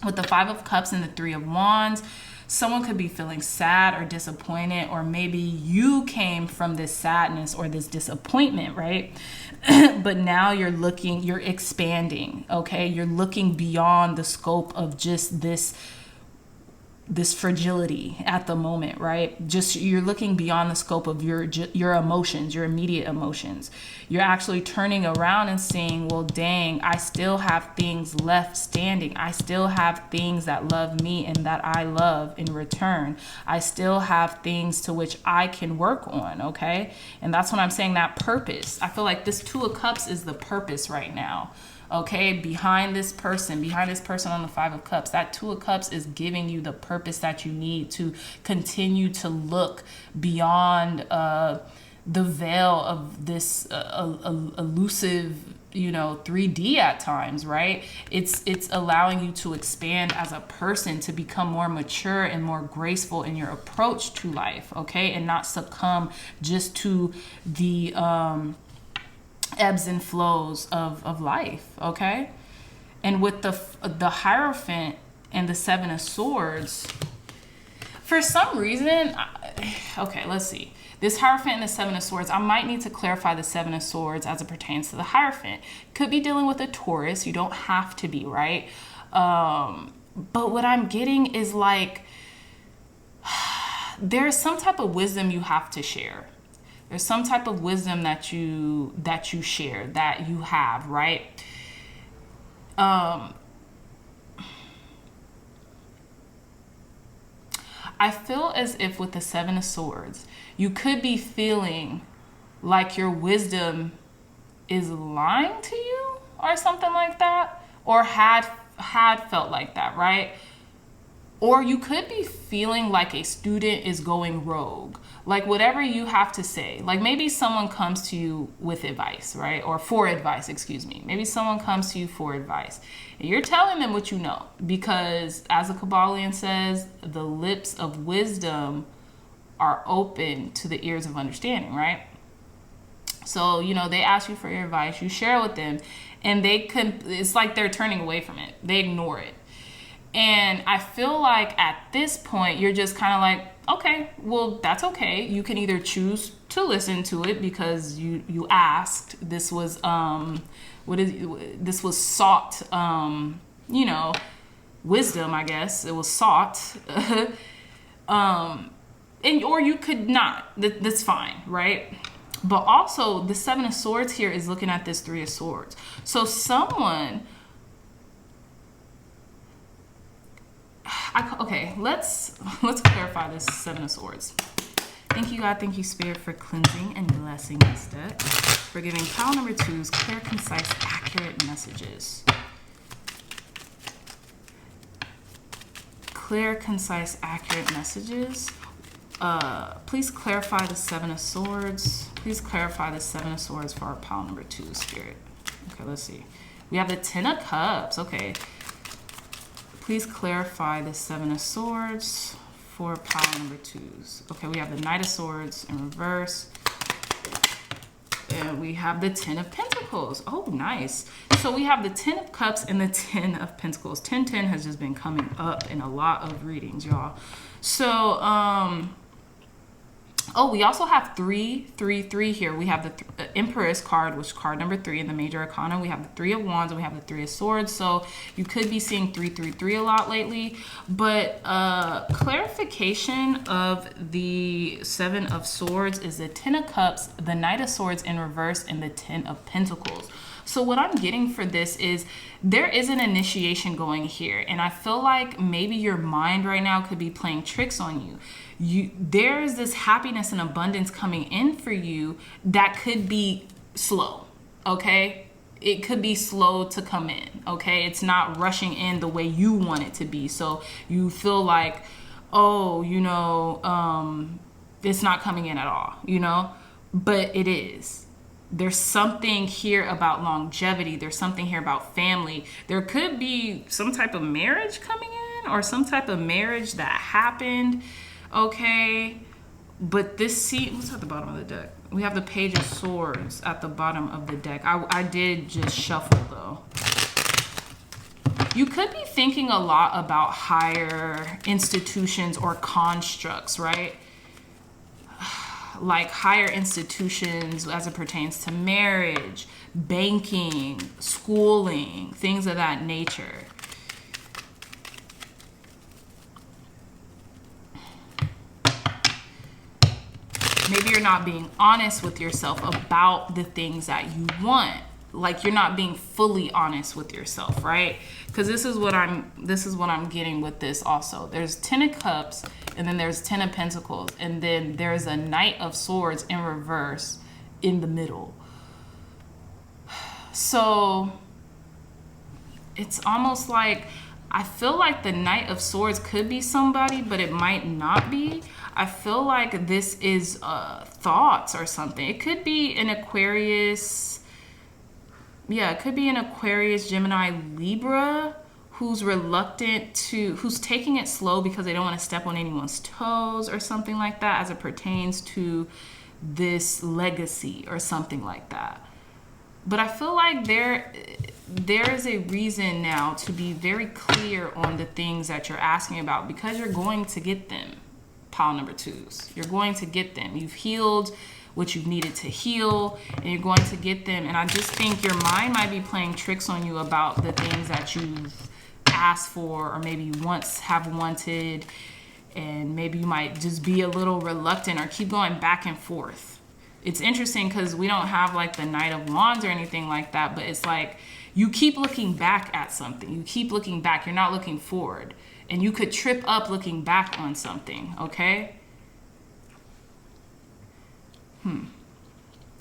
With the Five of Cups and the Three of Wands, someone could be feeling sad or disappointed, or maybe you came from this sadness or this disappointment, right? But now you're expanding, okay? You're looking beyond the scope of just this fragility at the moment, right? Just you're looking beyond the scope of your emotions, your immediate emotions. You're actually turning around and saying, well, dang, I still have things left standing. I still have things that love me and that I love in return. I still have things to which I can work on, okay? And that's what I'm saying, that purpose. I feel like this Two of Cups is the purpose right now. Okay, behind this person on the Five of Cups, that Two of Cups is giving you the purpose that you need to continue to look beyond the veil of this elusive, 3D at times, right? It's allowing you to expand as a person, to become more mature and more graceful in your approach to life, okay? And not succumb just to the ebbs and flows of life, okay? And with the Hierophant and the Seven of Swords, For some reason, okay, let's see. This Hierophant and the Seven of Swords, I might need to clarify the Seven of Swords as it pertains to the Hierophant. Could be dealing with a Taurus. You don't have to be, right? But what I'm getting is like, there's some type of wisdom you have to share. There's some type of wisdom that you share, that you have, right? I feel as if with the Seven of Swords, you could be feeling like your wisdom is lying to you or something like that, or had felt like that, right? Or you could be feeling like a student is going rogue. Like whatever you have to say, like maybe someone comes to you with advice, right? Or for advice, excuse me. Maybe someone comes to you for advice and you're telling them what you know, because as the Kabbalion says, the lips of wisdom are open to the ears of understanding, right? So, you know, they ask you for your advice, you share it with them, and it's like they're turning away from it. They ignore it. And I feel like at this point, you're just kind of like, okay, well, that's okay. You can either choose to listen to it because you asked. This was this was sought, you know, wisdom, I guess. It was sought. Or you could not. That's fine, right? But also, the Seven of Swords here is looking at this Three of Swords. So someone... okay, let's clarify this Seven of Swords. Thank you, God. Thank you, Spirit, for cleansing and blessing this deck. For giving pile number 2's clear, concise, accurate messages. Clear, concise, accurate messages. Please clarify the Seven of Swords. Please clarify the Seven of Swords for our pile number 2, Spirit. Okay, let's see. We have the Ten of Cups. Okay. Please clarify the Seven of Swords for pile number 2's. Okay, we have the Knight of Swords in reverse. And we have the Ten of Pentacles. Oh, nice. So we have the Ten of Cups and the Ten of Pentacles. 10-10 has just been coming up in a lot of readings, y'all. So, oh, we also have 3-3-3 here. We have the Empress card, which is card number 3 in the Major Arcana. We have the Three of Wands and we have the Three of Swords. So you could be seeing 3-3-3 a lot lately. But clarification of the Seven of Swords is the Ten of Cups, the Knight of Swords in reverse, and the Ten of Pentacles. So what I'm getting for this is there is an initiation going here. And I feel like maybe your mind right now could be playing tricks on you. There's this happiness and abundance coming in for you that could be slow, okay? It could be slow to come in, okay? It's not rushing in the way you want it to be. So you feel like, oh, you know, it's not coming in at all, you know? But it is. There's something here about longevity. There's something here about family. There could be some type of marriage coming in or some type of marriage that happened. Okay, but this what's at the bottom of the deck? We have the Page of Swords at the bottom of the deck. I did just shuffle though. You could be thinking a lot about higher institutions or constructs, right? Like higher institutions as it pertains to marriage, banking, schooling, things of that nature. Maybe you're not being honest with yourself about the things that you want. Like you're not being fully honest with yourself, right? Because this is what I'm getting with this also. There's Ten of Cups and then there's Ten of Pentacles and then there's a Knight of Swords in reverse in the middle. So it's almost like I feel like the Knight of Swords could be somebody, but it might not be. I feel like this is thoughts or something. It could be an Aquarius. Yeah, it could be an Aquarius, Gemini, Libra who's who's taking it slow because they don't want to step on anyone's toes or something like that as it pertains to this legacy or something like that. But I feel like there is a reason now to be very clear on the things that you're asking about because you're going to get them. pile number 2s. You're going to get them. You've healed what you've needed to heal, and you're going to get them. And I just think your mind might be playing tricks on you about the things that you've asked for, or maybe once have wanted, and maybe you might just be a little reluctant or keep going back and forth. It's interesting because we don't have like the Knight of Wands or anything like that, but it's like you keep looking back at something. You keep looking back. You're not looking forward. And you could trip up looking back on something, okay?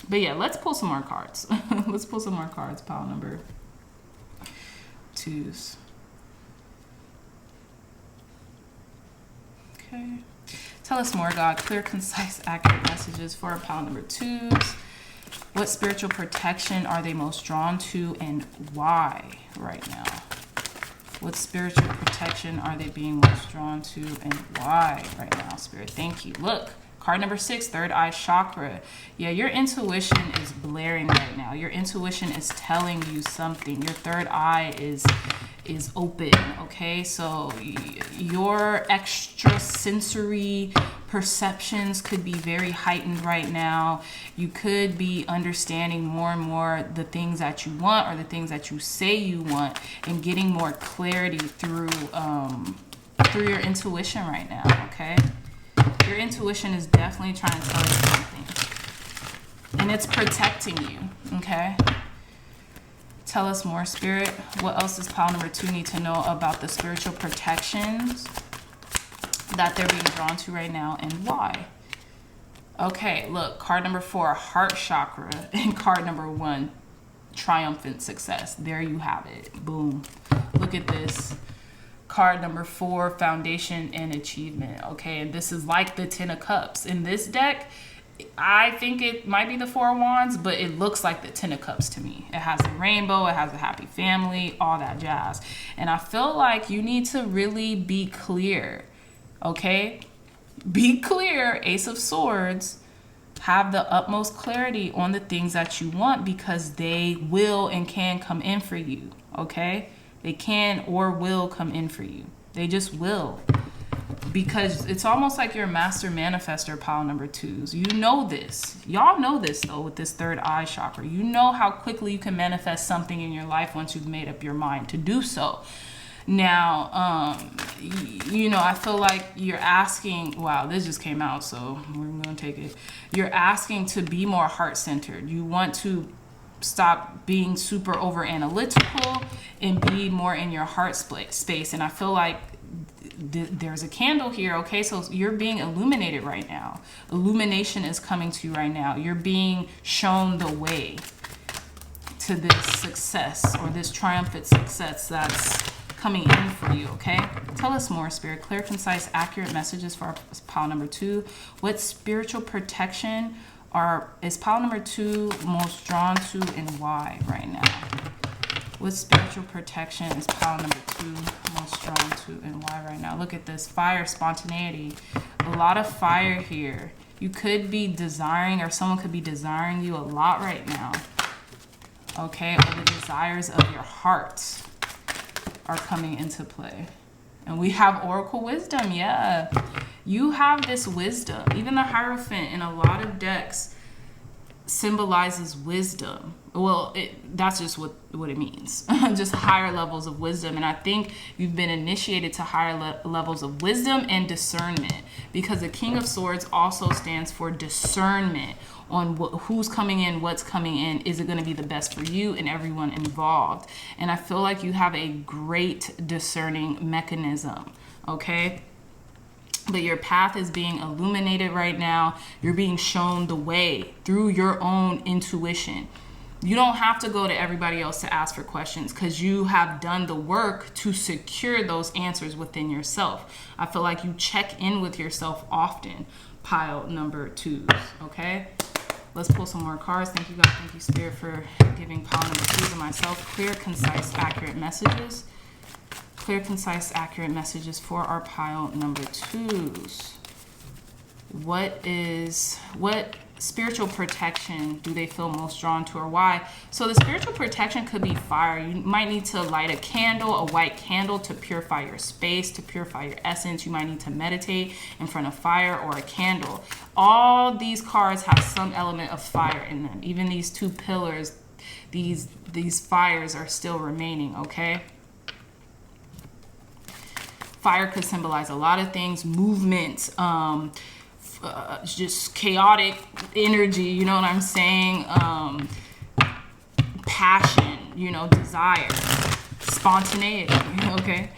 But yeah, let's pull some more cards. Let's pull some more cards, pile number 2s. Okay. Tell us more, God. Clear, concise, accurate messages for our pile number 2s. What spiritual protection are they most drawn to and why right now? What spiritual protection are they being most drawn to and why right now, Spirit? Thank you. Look. Card number 6, third eye chakra. Yeah, your intuition is blaring right now. Your intuition is telling you something. Your third eye is open, okay? So your extrasensory perceptions could be very heightened right now. You could be understanding more and more the things that you want or the things that you say you want, and getting more clarity through your intuition right now, okay? Your intuition is definitely trying to tell you something. And it's protecting you, okay? Tell us more, Spirit. What else does pile number 2 need to know about the spiritual protections that they're being drawn to right now and why? Okay, look, card number 4, heart chakra, and card number 1, triumphant success. There you have it. Boom. Look at this. Card number 4, foundation and achievement. Okay, and this is like the 10 of cups. In this deck, I think it might be the 4 of wands, but it looks like the 10 of cups to me. It has a rainbow, it has a happy family, all that jazz. And I feel like you need to really be clear, okay? Be clear, Ace of Swords. Have the utmost clarity on the things that you want, because they will and can come in for you, okay? They can or will come in for you. They just will. Because it's almost like you're a master manifester, pile number 2s. You know this. Y'all know this, though, with this third eye chakra. You know how quickly you can manifest something in your life once you've made up your mind to do so. Now, you know, I feel like you're asking, wow, this just came out, so we're going to take it. You're asking to be more heart-centered. You want to stop being super over analytical and be more in your heart space. And I feel like there's a candle here, okay? So you're being illuminated right now. Illumination is coming to you right now. You're being shown the way to this success, or this triumphant success that's coming in for you, okay? Tell us more, Spirit. Clear, concise, accurate messages for our pile number 2. What spiritual protection is pile number 2 most drawn to and why right now? What spiritual protection is pile number 2 most drawn to and why right now? Look at this. Fire, spontaneity. A lot of fire here. You could be desiring, or someone could be desiring you a lot right now. Okay? Or the desires of your heart are coming into play. And we have Oracle Wisdom. Yeah. You have this wisdom. Even the Hierophant in a lot of decks symbolizes wisdom. Well, that's just what it means. Just higher levels of wisdom. And I think you've been initiated to higher levels of wisdom and discernment, because the King of Swords also stands for discernment on who's coming in, what's coming in. Is it going to be the best for you and everyone involved? And I feel like you have a great discerning mechanism, okay? But your path is being illuminated right now. You're being shown the way through your own intuition. You don't have to go to everybody else to ask for questions, because you have done the work to secure those answers within yourself. I feel like you check in with yourself often, pile number 2s, okay? Let's pull some more cards. Thank you, God. Thank you, Spirit, for giving pile number 2s and myself clear, concise, accurate messages. Clear, concise, accurate messages for our pile number 2s. What spiritual protection do they feel most drawn to, or why? So the spiritual protection could be fire. You might need to light a candle, a white candle, to purify your space, to purify your essence. You might need to meditate in front of fire or a candle. All these cards have some element of fire in them. Even these two pillars, these fires are still remaining, okay? Fire could symbolize a lot of things, movement, just chaotic energy, you know what I'm saying? Passion, you know, desire, spontaneity, okay?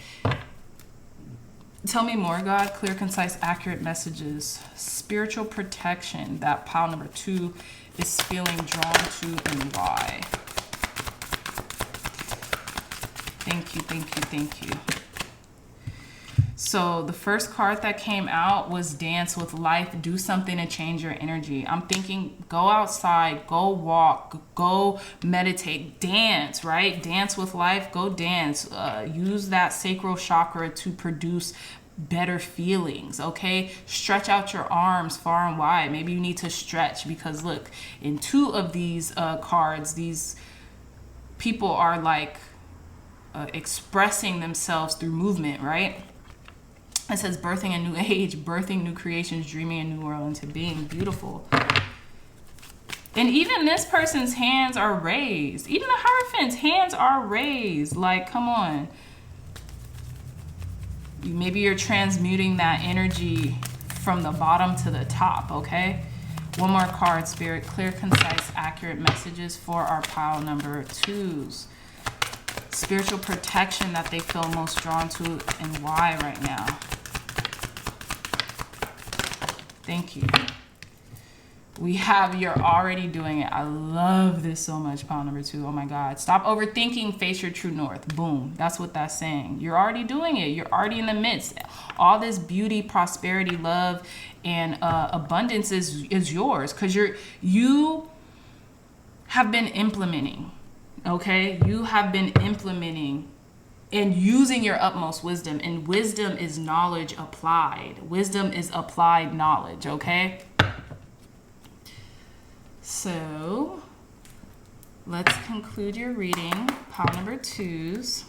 Tell me more, God. Clear, concise, accurate messages. Spiritual protection that pile number 2 is feeling drawn to, and why? Thank you, thank you, thank you. So the first card that came out was dance with life. Do something to change your energy. I'm thinking go outside, go walk, go meditate, dance, right? Dance with life, go dance. Use that sacral chakra to produce better feelings, okay? Stretch out your arms far and wide. Maybe you need to stretch because look, in 2 of these cards, these people are like expressing themselves through movement, right? It says birthing a new age, birthing new creations, dreaming a new world into being. Beautiful. And even this person's hands are raised. Even the Hierophant's hands are raised. Like, come on. Maybe you're transmuting that energy from the bottom to the top, okay? One more card, Spirit. Clear, concise, accurate messages for our pile number 2s. Spiritual protection that they feel most drawn to, and why right now. Thank you. We have you're already doing it. I love this so much, pile number 2. Oh my God. Stop overthinking, face your true north. Boom. That's what that's saying. You're already doing it. You're already in the midst. All this beauty, prosperity, love, and abundance is yours because you have been implementing. Okay? You have been implementing and using your utmost wisdom. And wisdom is knowledge applied. Wisdom is applied knowledge, okay? So, let's conclude your reading, pile number 2s,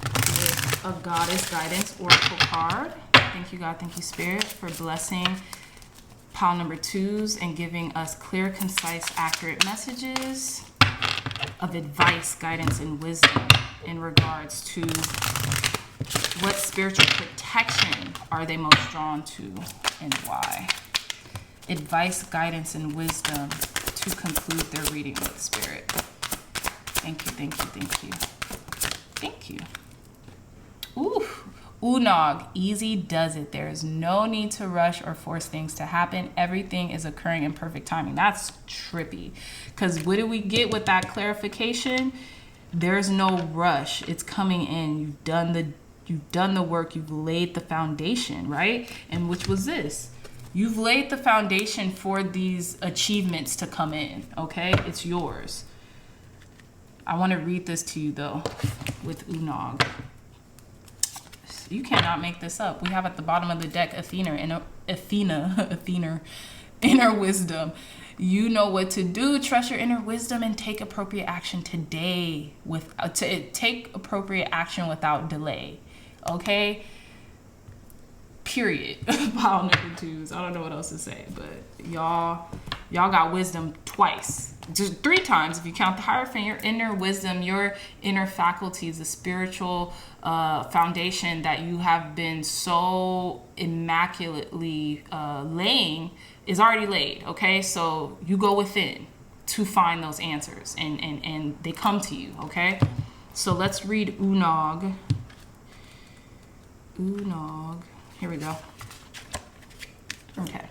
with a Goddess Guidance Oracle card. Thank you, God. Thank you, Spirit, for blessing pile number 2s and giving us clear, concise, accurate messages of advice, guidance, and wisdom in regards to what spiritual protection are they most drawn to and why. Advice, guidance, and wisdom to conclude their reading with, Spirit. Thank you, thank you, thank you. Thank you. Ooh. Unog, easy does it. There is no need to rush or force things to happen. Everything is occurring in perfect timing. That's trippy. Because what do we get with that clarification? There's no rush. It's coming in. You've done the work. You've laid the foundation, right? And which was this? You've laid the foundation for these achievements to come in, okay? It's yours. I want to read this to you, though, with Unog. You cannot make this up. We have at the bottom of the deck Athena, inner wisdom. You know what to do. Trust your inner wisdom and take appropriate action today. Take appropriate action without delay. Okay? Period. Pile number 2s. I don't know what else to say, but y'all got wisdom twice. Just 3 times if you count the Hierophant. Your inner wisdom, your inner faculties, the spiritual foundation that you have been so immaculately laying is already laid, okay? So you go within to find those answers, and they come to you, okay? So let's read Unog. Unog. Here we go. Okay.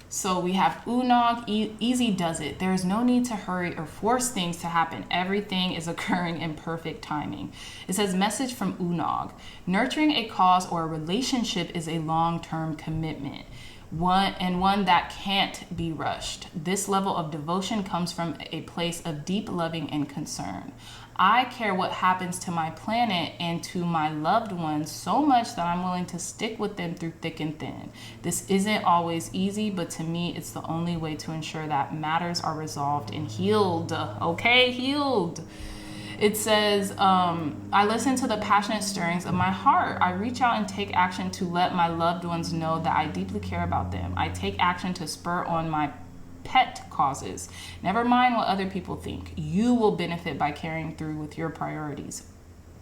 So we have Unog, easy does it. There is no need to hurry or force things to happen. Everything is occurring in perfect timing. It says, message from Unog. Nurturing a cause or a relationship is a long-term commitment. One that can't be rushed. This level of devotion comes from a place of deep loving and concern. I care what happens to my planet and to my loved ones so much that I'm willing to stick with them through thick and thin. This isn't always easy, but to me, it's the only way to ensure that matters are resolved and healed. Okay, healed. It says, I listen to the passionate stirrings of my heart. I reach out and take action to let my loved ones know that I deeply care about them. I take action to spur on my pet causes. Never mind what other people think. You will benefit by carrying through with your priorities.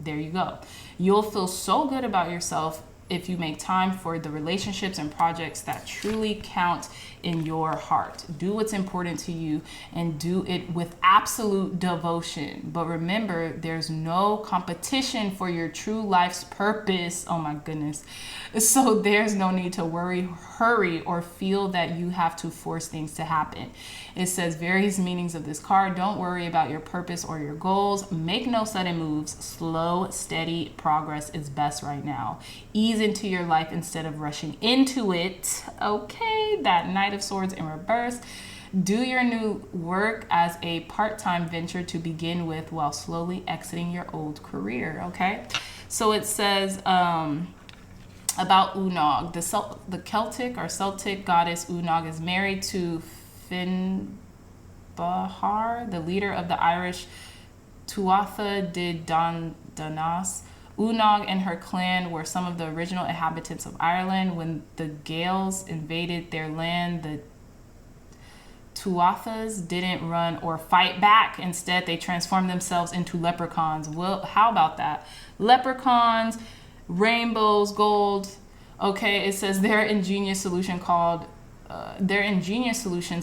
There you go. You'll feel so good about yourself if you make time for the relationships and projects that truly count in your heart. Do what's important to you and do it with absolute devotion. But remember, there's no competition for your true life's purpose. Oh my goodness. So there's no need to worry, hurry, or feel that you have to force things to happen. It says various meanings of this card. Don't worry about your purpose or your goals. Make no sudden moves. Slow, steady progress is best right now. Ease into your life instead of rushing into it. Okay, that Knight of Swords in reverse. Do your new work as a part-time venture to begin with while slowly exiting your old career. Okay, so it says about Unog. The Celtic or Celtic goddess Unog is married to Finbahar, the leader of the Irish Tuatha De Danann. Unog and her clan were some of the original inhabitants of Ireland. When the Gaels invaded their land, the Tuathas didn't run or fight back. Instead, they transformed themselves into leprechauns. Well, how about that? Leprechauns, rainbows, gold. Okay, it says their ingenious solutions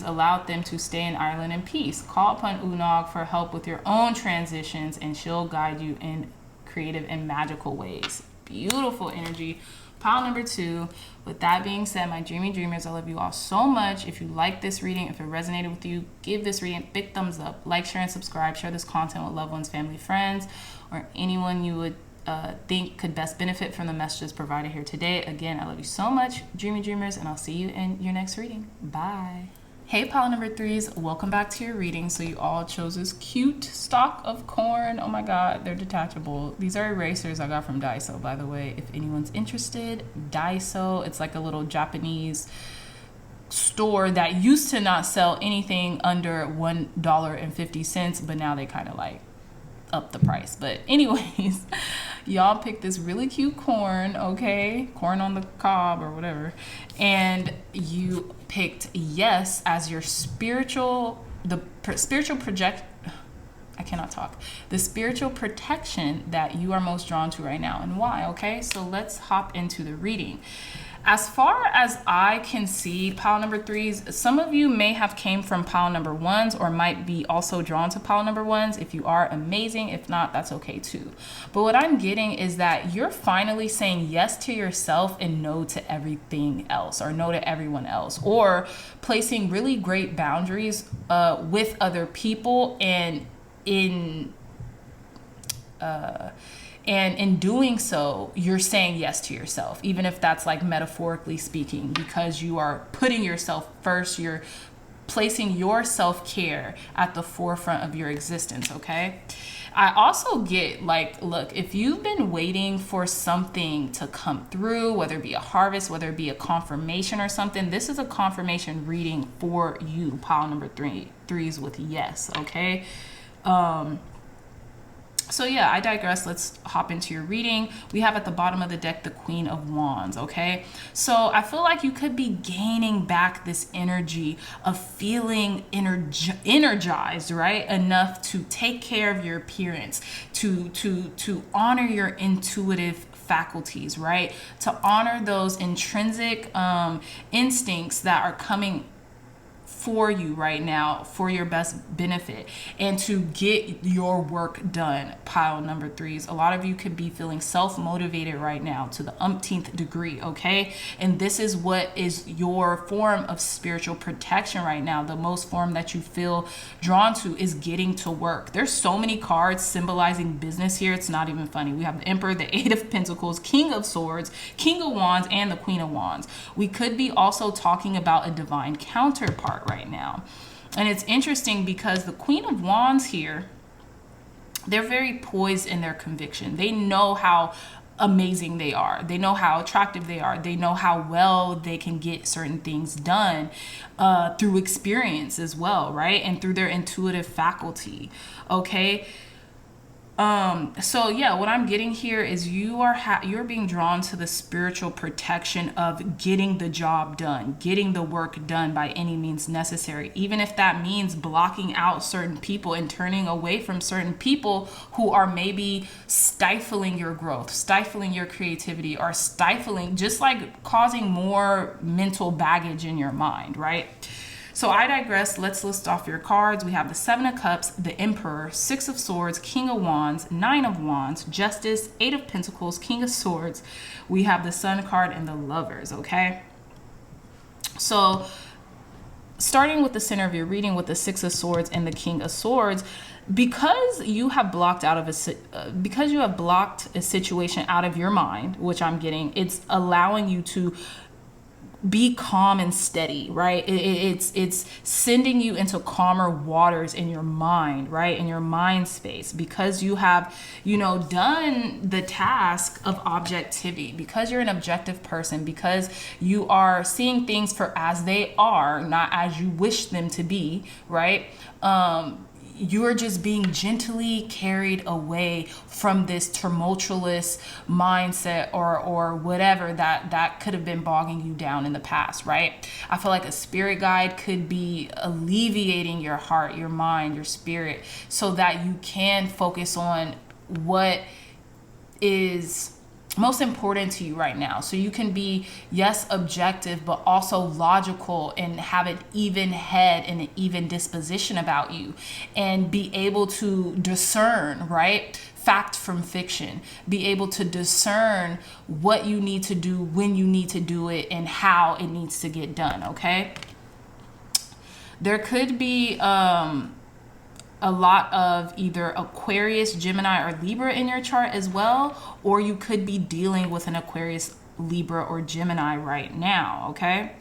allowed them to stay in Ireland in peace. Call upon Unog for help with your own transitions, and she'll guide you in creative and magical ways. Beautiful energy. Pile number 2. With that being said, my dreamy dreamers, I love you all so much. If you like this reading, if it resonated with you, give this reading a big thumbs up. Like, share, and subscribe. Share this content with loved ones, family, friends, or anyone you would think could best benefit from the messages provided here today. Again, I love you so much, dreamy dreamers, and I'll see you in your next reading. Bye. Hey, pile number 3s, welcome back to your reading. So you all chose this cute stalk of corn. Oh my God, they're detachable. These are erasers I got from Daiso, by the way. If anyone's interested, Daiso, it's like a little Japanese store that used to not sell anything under $1.50, but now they kind of like up the price. But anyways, y'all picked this really cute corn, okay? Corn on the cob or whatever. And you picked yes as your spiritual protection that you are most drawn to right now, and why. Okay, so let's hop into the reading. As far as I can see, pile number 3s, some of you may have came from pile number 1s or might be also drawn to pile number 1s. If you are, amazing. If not, that's okay too. But what I'm getting is that you're finally saying yes to yourself and no to everything else, or no to everyone else, or placing really great boundaries with other people, and in doing so, you're saying yes to yourself, even if that's like metaphorically speaking, because you are putting yourself first. You're placing your self-care at the forefront of your existence, okay? I also get like, look, if you've been waiting for something to come through, whether it be a harvest, whether it be a confirmation or something, this is a confirmation reading for you, pile number 3s with yes, okay? So yeah, I digress. Let's hop into your reading. We have at the bottom of the deck the Queen of Wands, okay? So I feel like you could be gaining back this energy of feeling energized, right? Enough to take care of your appearance, to honor your intuitive faculties, right? To honor those intrinsic instincts that are coming for you right now for your best benefit, and to get your work done, pile number 3s. A lot of you could be feeling self-motivated right now to the umpteenth degree, okay? And this is what is your form of spiritual protection right now. The most form that you feel drawn to is getting to work. There's so many cards symbolizing business here, it's not even funny. We have the Emperor, the 8 of Pentacles, King of Swords, King of Wands, and the Queen of Wands. We could be also talking about a divine counterpart right now. And it's interesting because the Queen of Wands here They're very poised in their conviction. They know how amazing they are. They know how attractive they are. They know how well they can get certain things done through experience as well, right? And through their intuitive faculty. Okay. So yeah, what I'm getting here is you're being drawn to the spiritual protection of getting the job done, getting the work done by any means necessary, even if that means blocking out certain people and turning away from certain people who are maybe stifling your growth, stifling your creativity, or stifling, just like causing more mental baggage in your mind, right? So I digress. Let's list off your cards. We have the Seven of Cups, the Emperor, Six of Swords, King of Wands, Nine of Wands, Justice, Eight of Pentacles, King of Swords. We have the Sun card and the Lovers, okay? So starting with the center of your reading with the Six of Swords and the King of Swords, because you have blocked a situation out of your mind, which I'm getting, it's allowing you to be calm and steady, right? It's sending you into calmer waters in your mind, right? In your mind space, because you have, done the task of objectivity, because you're an objective person, because you are seeing things for as they are, not as you wish them to be, right? You're just being gently carried away from this tumultuous mindset or whatever that could have been bogging you down in the past, right? I feel like a spirit guide could be alleviating your heart, your mind, your spirit, so that you can focus on what is most important to you right now. So you can be, yes, objective, but also logical and have an even head and an even disposition about you, and be able to discern, right? Fact from fiction, be able to discern what you need to do, when you need to do it, and how it needs to get done. Okay. There could be, a lot of either Aquarius, Gemini, or Libra in your chart as well, or you could be dealing with an Aquarius, Libra, or Gemini right now, okay?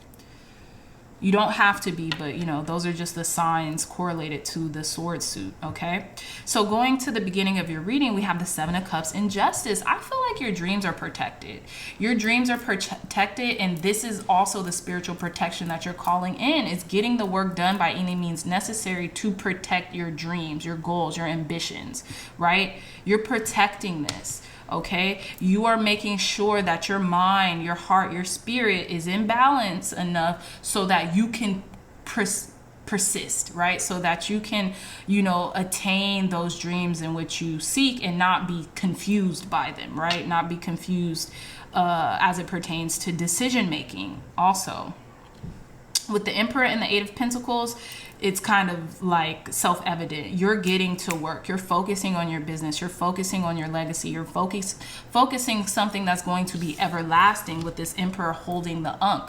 You don't have to be, but those are just the signs correlated to the sword suit, okay? So going to the beginning of your reading, we have the Seven of Cups and Justice. I feel like your dreams are protected. Your dreams are protected, and this is also the spiritual protection that you're calling in, is getting the work done by any means necessary to protect your dreams, your goals, your ambitions, right? You're protecting this. Okay, you are making sure that your mind, your heart, your spirit is in balance enough so that you can persist, right? So that you can, attain those dreams in which you seek and not be confused by them, right? Not be confused as it pertains to decision making also. With the Emperor and the Eight of Pentacles, it's kind of like self-evident. You're getting to work. You're focusing on your business. You're focusing on your legacy. You're focusing something that's going to be everlasting, with this Emperor holding the Ankh.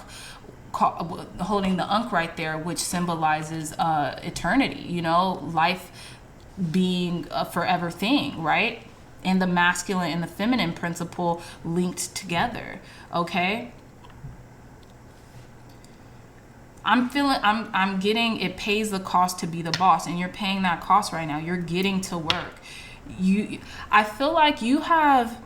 Right there, which symbolizes eternity, life being a forever thing, right? And the masculine and the feminine principle linked together, okay? I'm getting, it pays the cost to be the boss, and you're paying that cost right now. You're getting to work. I feel like you have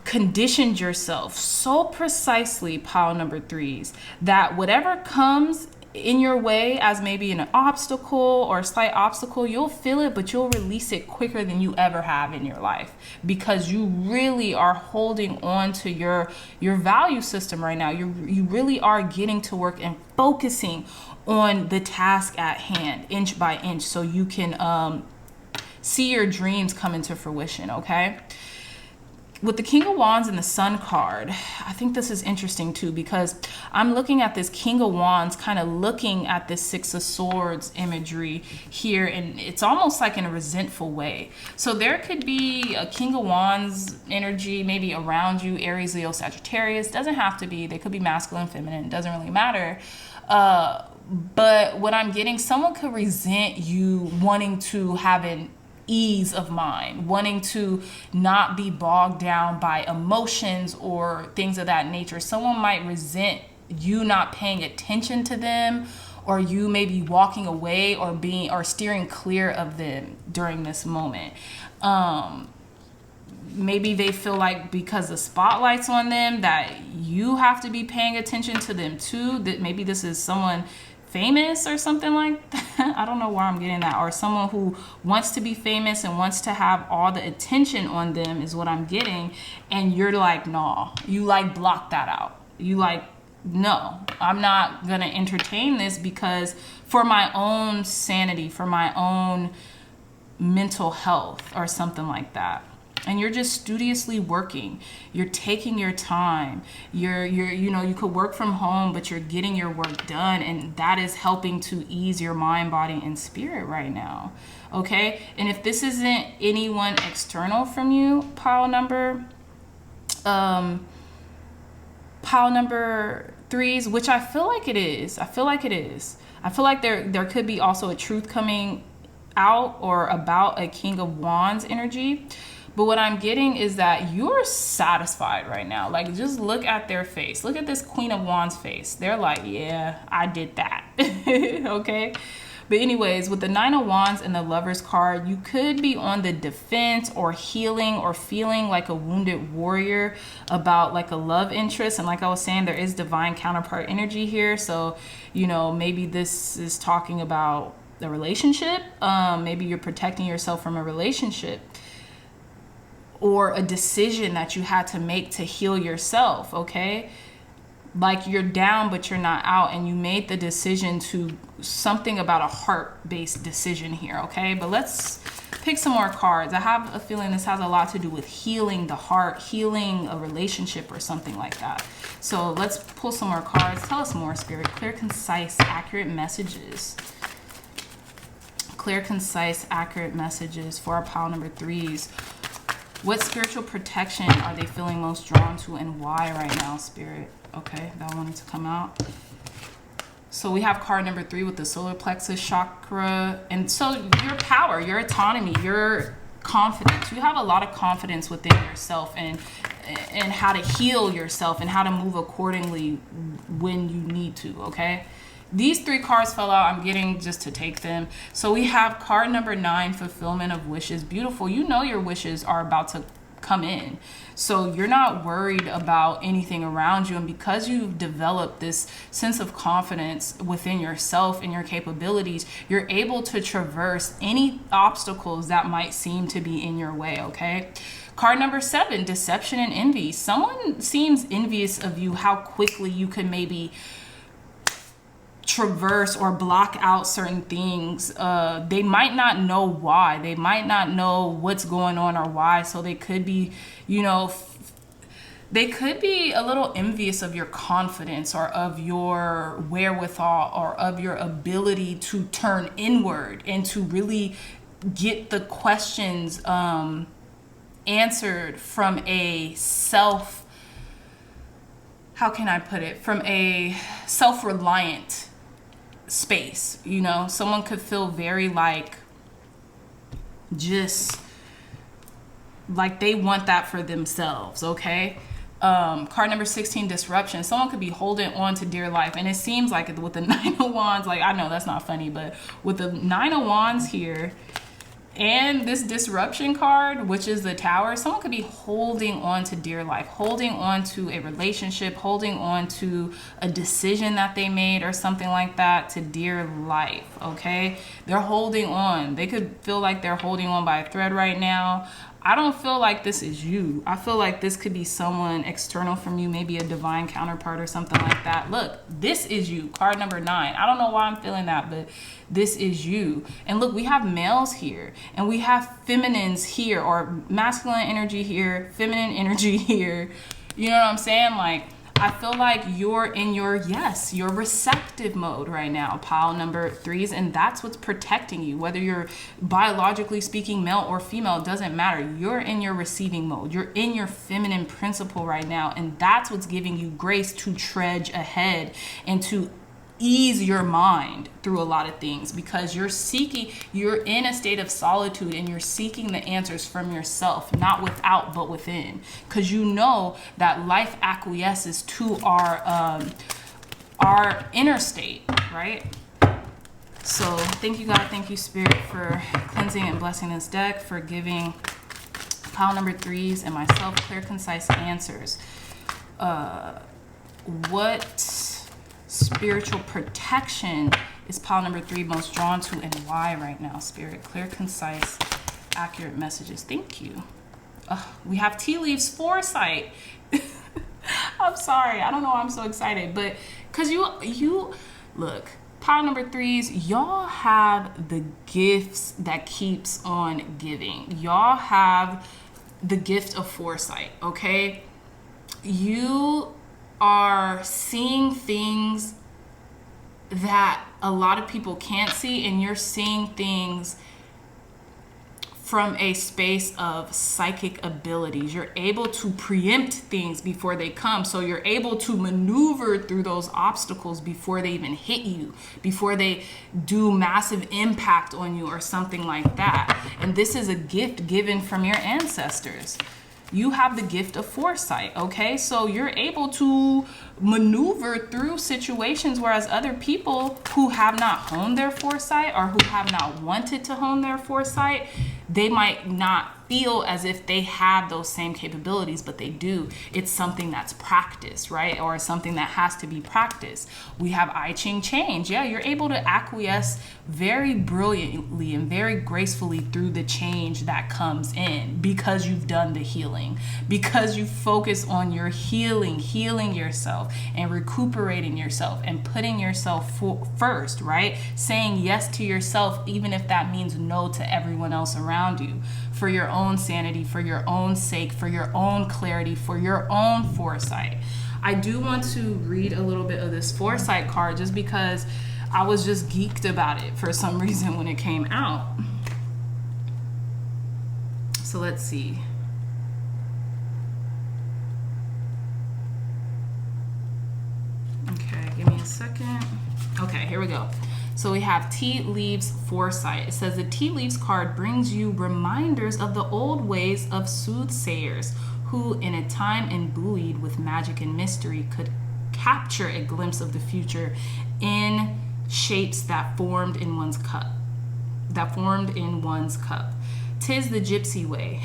conditioned yourself so precisely, pile number threes, that whatever comes in your way as maybe an obstacle or a slight obstacle, you'll feel it, but you'll release it quicker than you ever have in your life, because you really are holding on to your value system right now. You really are getting to work and focusing on the task at hand, inch by inch, so you can see your dreams come into fruition, okay? With the King of Wands and the Sun card, I think this is interesting too, because I'm looking at this King of Wands kind of looking at this Six of Swords imagery here, and it's almost like in a resentful way. So there could be a King of Wands energy maybe around you, Aries, Leo, Sagittarius. Doesn't have to be. They could be masculine, feminine. It doesn't really matter. But what I'm getting, someone could resent you wanting to have an ease of mind, wanting to not be bogged down by emotions or things of that nature. Someone might resent you not paying attention to them, or you maybe walking away or steering clear of them during this moment. Maybe they feel like because the spotlight's on them that you have to be paying attention to them too. That maybe this is someone famous or something like that. I don't know why I'm getting that. Or someone who wants to be famous and wants to have all the attention on them is what I'm getting. And you're like, nah, you like block that out. You like, no, I'm not going to entertain this because for my own sanity, for my own mental health or something like that. And you're just studiously working. You're taking your time. You're you know, you could work from home, but you're getting your work done, and that is helping to ease your mind, body, and spirit right now. Okay? And if this isn't anyone external from you, pile number 3s, which I feel like it is. I feel like there could be also a truth coming out or about a King of Wands energy. But what I'm getting is that you're satisfied right now. Like, just look at their face. Look at this Queen of Wands face. They're like, yeah, I did that. Okay? But anyways, with the 9 of Wands and the Lover's card, you could be on the defense or healing or feeling like a wounded warrior about like a love interest. And like I was saying, there is divine counterpart energy here. So, you know, maybe this is talking about the relationship. Maybe you're protecting yourself from a relationship or a decision that you had to make to heal yourself, okay? Like you're down, but you're not out, and you made the decision to something about a heart-based decision here, okay? But let's pick some more cards. I have a feeling this has a lot to do with healing the heart, healing a relationship or something like that. So let's pull some more cards. Tell us more, Spirit. Clear, concise, accurate messages. Clear, concise, accurate messages for our pile number 3s. What spiritual protection are they feeling most drawn to and why right now, Spirit? Okay, that wanted to come out. So we have card number 3 with the solar plexus chakra. And so your power, your autonomy, your confidence. You have a lot of confidence within yourself and how to heal yourself and how to move accordingly when you need to, okay? These 3 cards fell out. I'm getting just to take them. So we have card number 9, fulfillment of wishes. Beautiful. You know your wishes are about to come in. So you're not worried about anything around you. And because you've developed this sense of confidence within yourself and your capabilities, you're able to traverse any obstacles that might seem to be in your way, okay? Card number 7, deception and envy. Someone seems envious of you, how quickly you can maybe traverse or block out certain things. They might not know why. They might not know what's going on or why. So they could be, you know, they could be a little envious of your confidence or of your wherewithal or of your ability to turn inward and to really get the questions answered from a how can I put it? From a self-reliant space. You know, someone could feel very like just like they want that for themselves, okay? Card number 16, disruption. Someone could be holding on to dear life, and it seems like with the 9 of Wands, like I know that's not funny, but with the 9 of Wands here and this disruption card, which is the Tower, someone could be holding on to dear life, holding on to a relationship, holding on to a decision that they made or something like that to dear life, okay? They're holding on. They could feel like they're holding on by a thread right now. I don't feel like this is you. I feel like this could be someone external from you, maybe a divine counterpart or something like that. Look, this is you, card number 9. I don't know why I'm feeling that, but this is you. And look, we have males here and we have feminines here, or masculine energy here, feminine energy here. You know what I'm saying? Like, I feel like you're in your receptive mode right now, pile number 3s, and that's what's protecting you. Whether you're biologically speaking male or female, it doesn't matter. You're in your receiving mode. You're in your feminine principle right now, and that's what's giving you grace to trudge ahead and to ease your mind through a lot of things, because you're in a state of solitude and you're seeking the answers from yourself, not without but within, because you know that life acquiesces to our inner state, right? So thank you, God. Thank you, Spirit, for cleansing and blessing this deck, for giving pile number 3s and myself clear, concise answers. What spiritual protection is pile number 3 most drawn to, and why right now, Spirit? Clear, concise, accurate messages. Thank you. We have tea leaves foresight. I'm sorry. I don't know why I'm so excited, but because you look, pile number 3s, y'all have the gifts that keeps on giving. Y'all have the gift of foresight, okay? You are seeing things that a lot of people can't see, and you're seeing things from a space of psychic abilities. You're able to preempt things before they come. So you're able to maneuver through those obstacles before they even hit you, before they do massive impact on you or something like that. And this is a gift given from your ancestors. You have the gift of foresight, okay? So you're able to maneuver through situations, whereas other people who have not honed their foresight or who have not wanted to hone their foresight, they might not feel as if they have those same capabilities, but they do. It's something that's practiced, right? Or something that has to be practiced. We have I Ching change. Yeah, you're able to acquiesce very brilliantly and very gracefully through the change that comes in because you've done the healing, because you focus on your healing yourself and recuperating yourself and putting yourself first, right? Saying yes to yourself, even if that means no to everyone else around you, for your own sanity, for your own sake, for your own clarity, for your own foresight. I do want to read a little bit of this foresight card just because I was just geeked about it for some reason when it came out. So let's see. Okay, give me a second. Okay, here we go. So we have tea leaves foresight. It says the tea leaves card brings you reminders of the old ways of soothsayers who, in a time imbued with magic and mystery, could capture a glimpse of the future in shapes that formed in one's cup. Tis the gypsy way.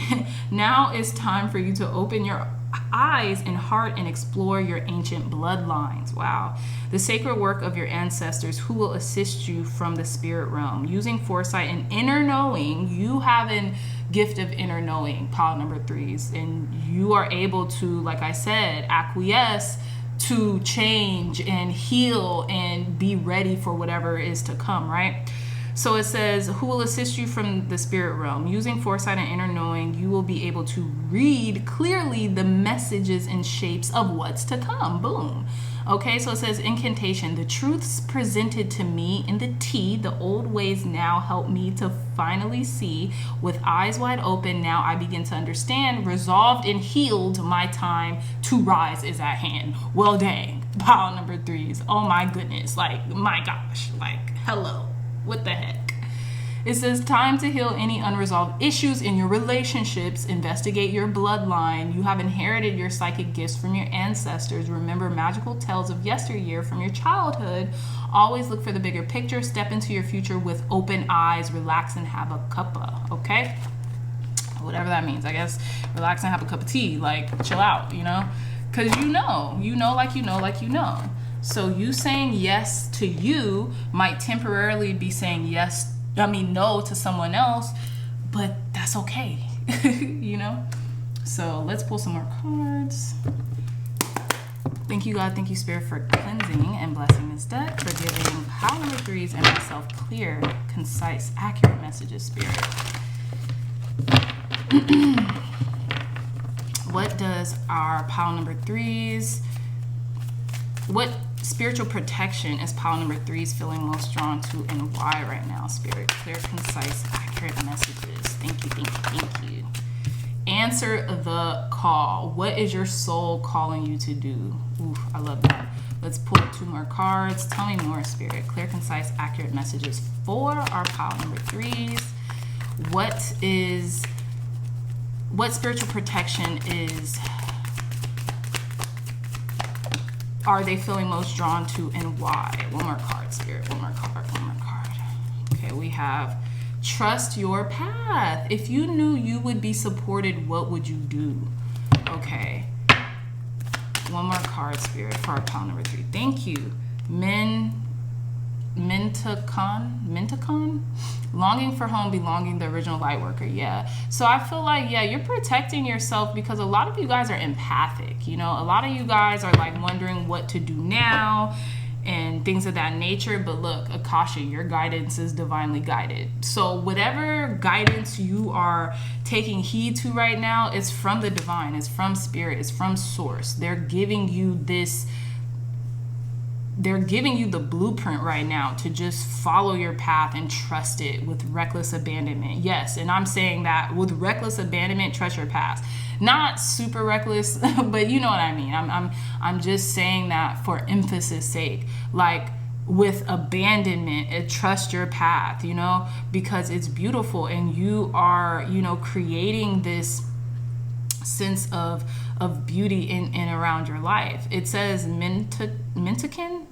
Now is time for you to open your eyes and heart and explore your ancient bloodlines. Wow. The sacred work of your ancestors who will assist you from the spirit realm. Using foresight and inner knowing, you have a gift of inner knowing, pile number 3s, and you are able to, like I said, acquiesce to change and heal and be ready for whatever is to come, right? So it says, who will assist you from the spirit realm? Using foresight and inner knowing, you will be able to read clearly the messages and shapes of what's to come. Boom. Okay, so it says, incantation. The truths presented to me in the tea, the old ways now help me to finally see. With eyes wide open, now I begin to understand. Resolved and healed, my time to rise is at hand. Well, dang. Pile number 3s. Oh my goodness. Like, my gosh. Like, hello. What the heck? It says time to heal any unresolved issues in your relationships. Investigate your bloodline. You have inherited your psychic gifts from your ancestors. Remember magical tales of yesteryear from your childhood. Always look for the bigger picture. Step into your future with open eyes. Relax and have a cuppa. Okay? Whatever that means. I guess relax and have a cup of tea. Like, chill out, you know? Because you know like you know. So you saying yes to you might temporarily be saying no to someone else, but that's okay, you know? So let's pull some more cards. Thank you, God. Thank you, Spirit, for cleansing and blessing this deck, for giving pile number 3s and myself clear, concise, accurate messages, Spirit. What does our pile number 3s, what spiritual protection is pile number 3s feeling most drawn to, and why right now, Spirit? Clear, concise, accurate messages. Thank you. Answer the call. What is your soul calling you to do? Ooh, I love that. Let's pull 2 more cards. Tell me more, Spirit. Clear, concise, accurate messages for our pile number 3s. What spiritual protection are they feeling most drawn to, and why? One more card, Spirit. One more card. We have trust your path. If you knew you would be supported, what would you do? Okay. One more card, Spirit, for our pile number 3. Thank you. Mentacon? Longing for home, belonging, the original light worker. Yeah. So I feel like, yeah, you're protecting yourself because a lot of you guys are empathic. You know, a lot of you guys are like wondering what to do now and things of that nature. But look, a caution, your guidance is divinely guided. So whatever guidance you are taking heed to right now is from the divine, it's from spirit, it's from source. They're giving you the blueprint right now to just follow your path and trust it with reckless abandonment. Yes, and I'm saying that with reckless abandonment, trust your path. Not super reckless, but you know what I mean. I'm just saying that for emphasis sake. Like with abandonment, trust your path, you know, because it's beautiful and you are, you know, creating this sense of beauty in and around your life. It says Mentacon,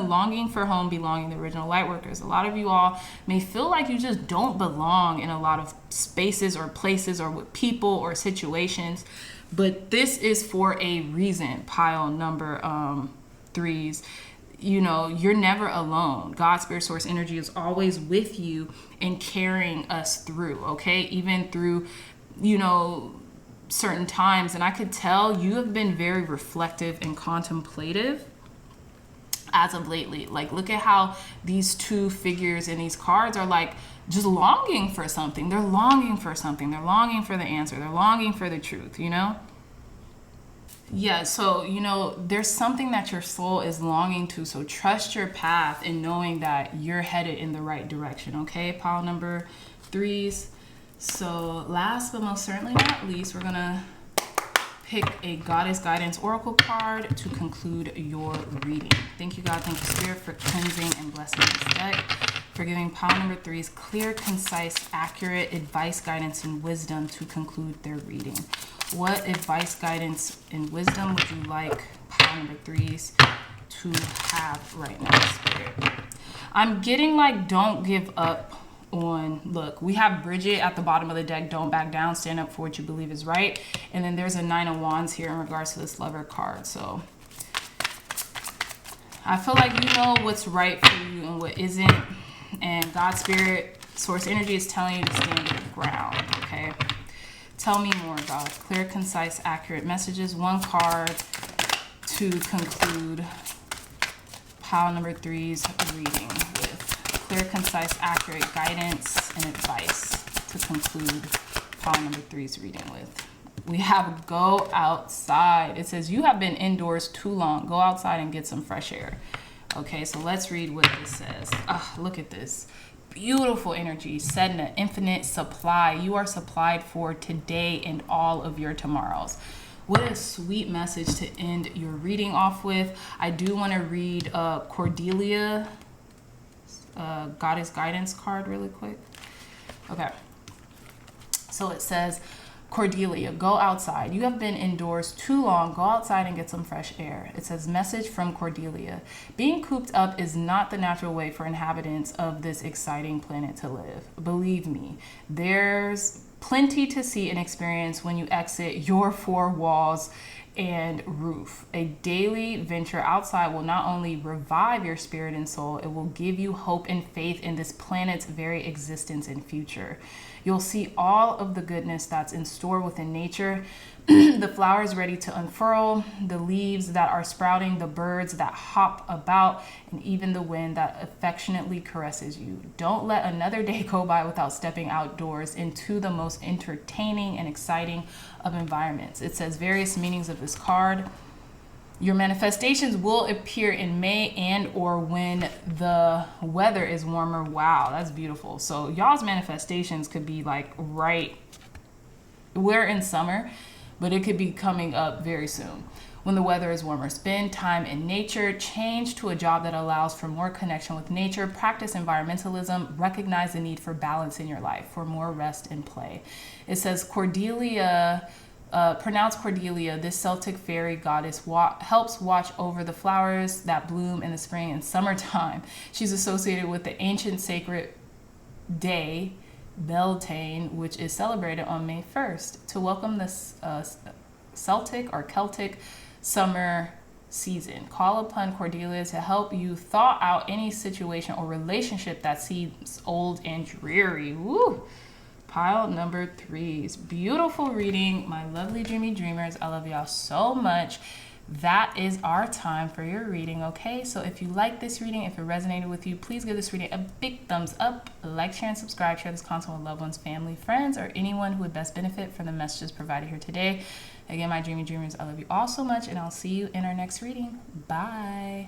longing for home, belonging, the original light workers. A lot of you all may feel like you just don't belong in a lot of spaces or places or with people or situations, but this is for a reason. Pile number 3s. You know, you're never alone. God, spirit, source, energy is always with you and carrying us through, okay? Even through, you know, certain times. And I could tell you have been very reflective and contemplative as of lately. Like, look at how these 2 figures in these cards are like just longing for something. They're longing for something. They're longing for the answer. They're longing for the truth, you know? Yeah, so, you know, there's something that your soul is longing to. So trust your path and knowing that you're headed in the right direction, okay? Pile number 3s. So last but most certainly not least, we're going to pick a Goddess Guidance Oracle card to conclude your reading. Thank you, God. Thank you, Spirit, for cleansing and blessing this deck, for giving pile number 3s clear, concise, accurate advice, guidance, and wisdom to conclude their reading. What advice, guidance, and wisdom would you like pile number 3s to have right now, Spirit? I'm getting like, don't give up on, look, we have Bridget at the bottom of the deck. Don't back down, stand up for what you believe is right. And then there's a 9 of Wands here in regards to this Lover card. So I feel like you know what's right for you and what isn't. And God, spirit, source energy is telling you to stand your ground, okay? Tell me more, God. Clear, concise, accurate messages. 1 card to conclude pile number 3's reading with clear, concise, accurate guidance and advice to conclude pile number 3's reading with. We have go outside. It says you have been indoors too long. Go outside and get some fresh air. Okay, so let's read what this says. Look at this. Beautiful energy, set in an infinite supply. You are supplied for today and all of your tomorrows. What a sweet message to end your reading off with. I do want to read Cordelia, Goddess Guidance card really quick. Okay. So it says, Cordelia, go outside. You have been indoors too long. Go outside and get some fresh air. It says, message from Cordelia. Being cooped up is not the natural way for inhabitants of this exciting planet to live. Believe me, there's plenty to see and experience when you exit your 4 walls and roof. A daily venture outside will not only revive your spirit and soul, it will give you hope and faith in this planet's very existence and future. You'll see all of the goodness that's in store within nature. The flowers ready to unfurl, the leaves that are sprouting, the birds that hop about, and even the wind that affectionately caresses you. Don't let another day go by without stepping outdoors into the most entertaining and exciting of environments. It says various meanings of this card. Your manifestations will appear in May and or when the weather is warmer. Wow, that's beautiful. So y'all's manifestations could be like we're in summer, but it could be coming up very soon. When the weather is warmer, spend time in nature, change to a job that allows for more connection with nature, practice environmentalism, recognize the need for balance in your life, for more rest and play. It says Cordelia Pronounced Cordelia, this Celtic fairy goddess helps watch over the flowers that bloom in the spring and summertime. She's associated with the ancient sacred day, Beltane, which is celebrated on May 1st to welcome the Celtic summer season. Call upon Cordelia to help you thaw out any situation or relationship that seems old and dreary. Woo! Pile number 3 is beautiful reading. My lovely dreamy dreamers, I love y'all so much. That is our time for your reading, okay? So if you like this reading, if it resonated with you, please give this reading a big thumbs up. Like, share, and subscribe. Share this content with loved ones, family, friends, or anyone who would best benefit from the messages provided here today. Again, my dreamy dreamers, I love you all so much, and I'll see you in our next reading. Bye.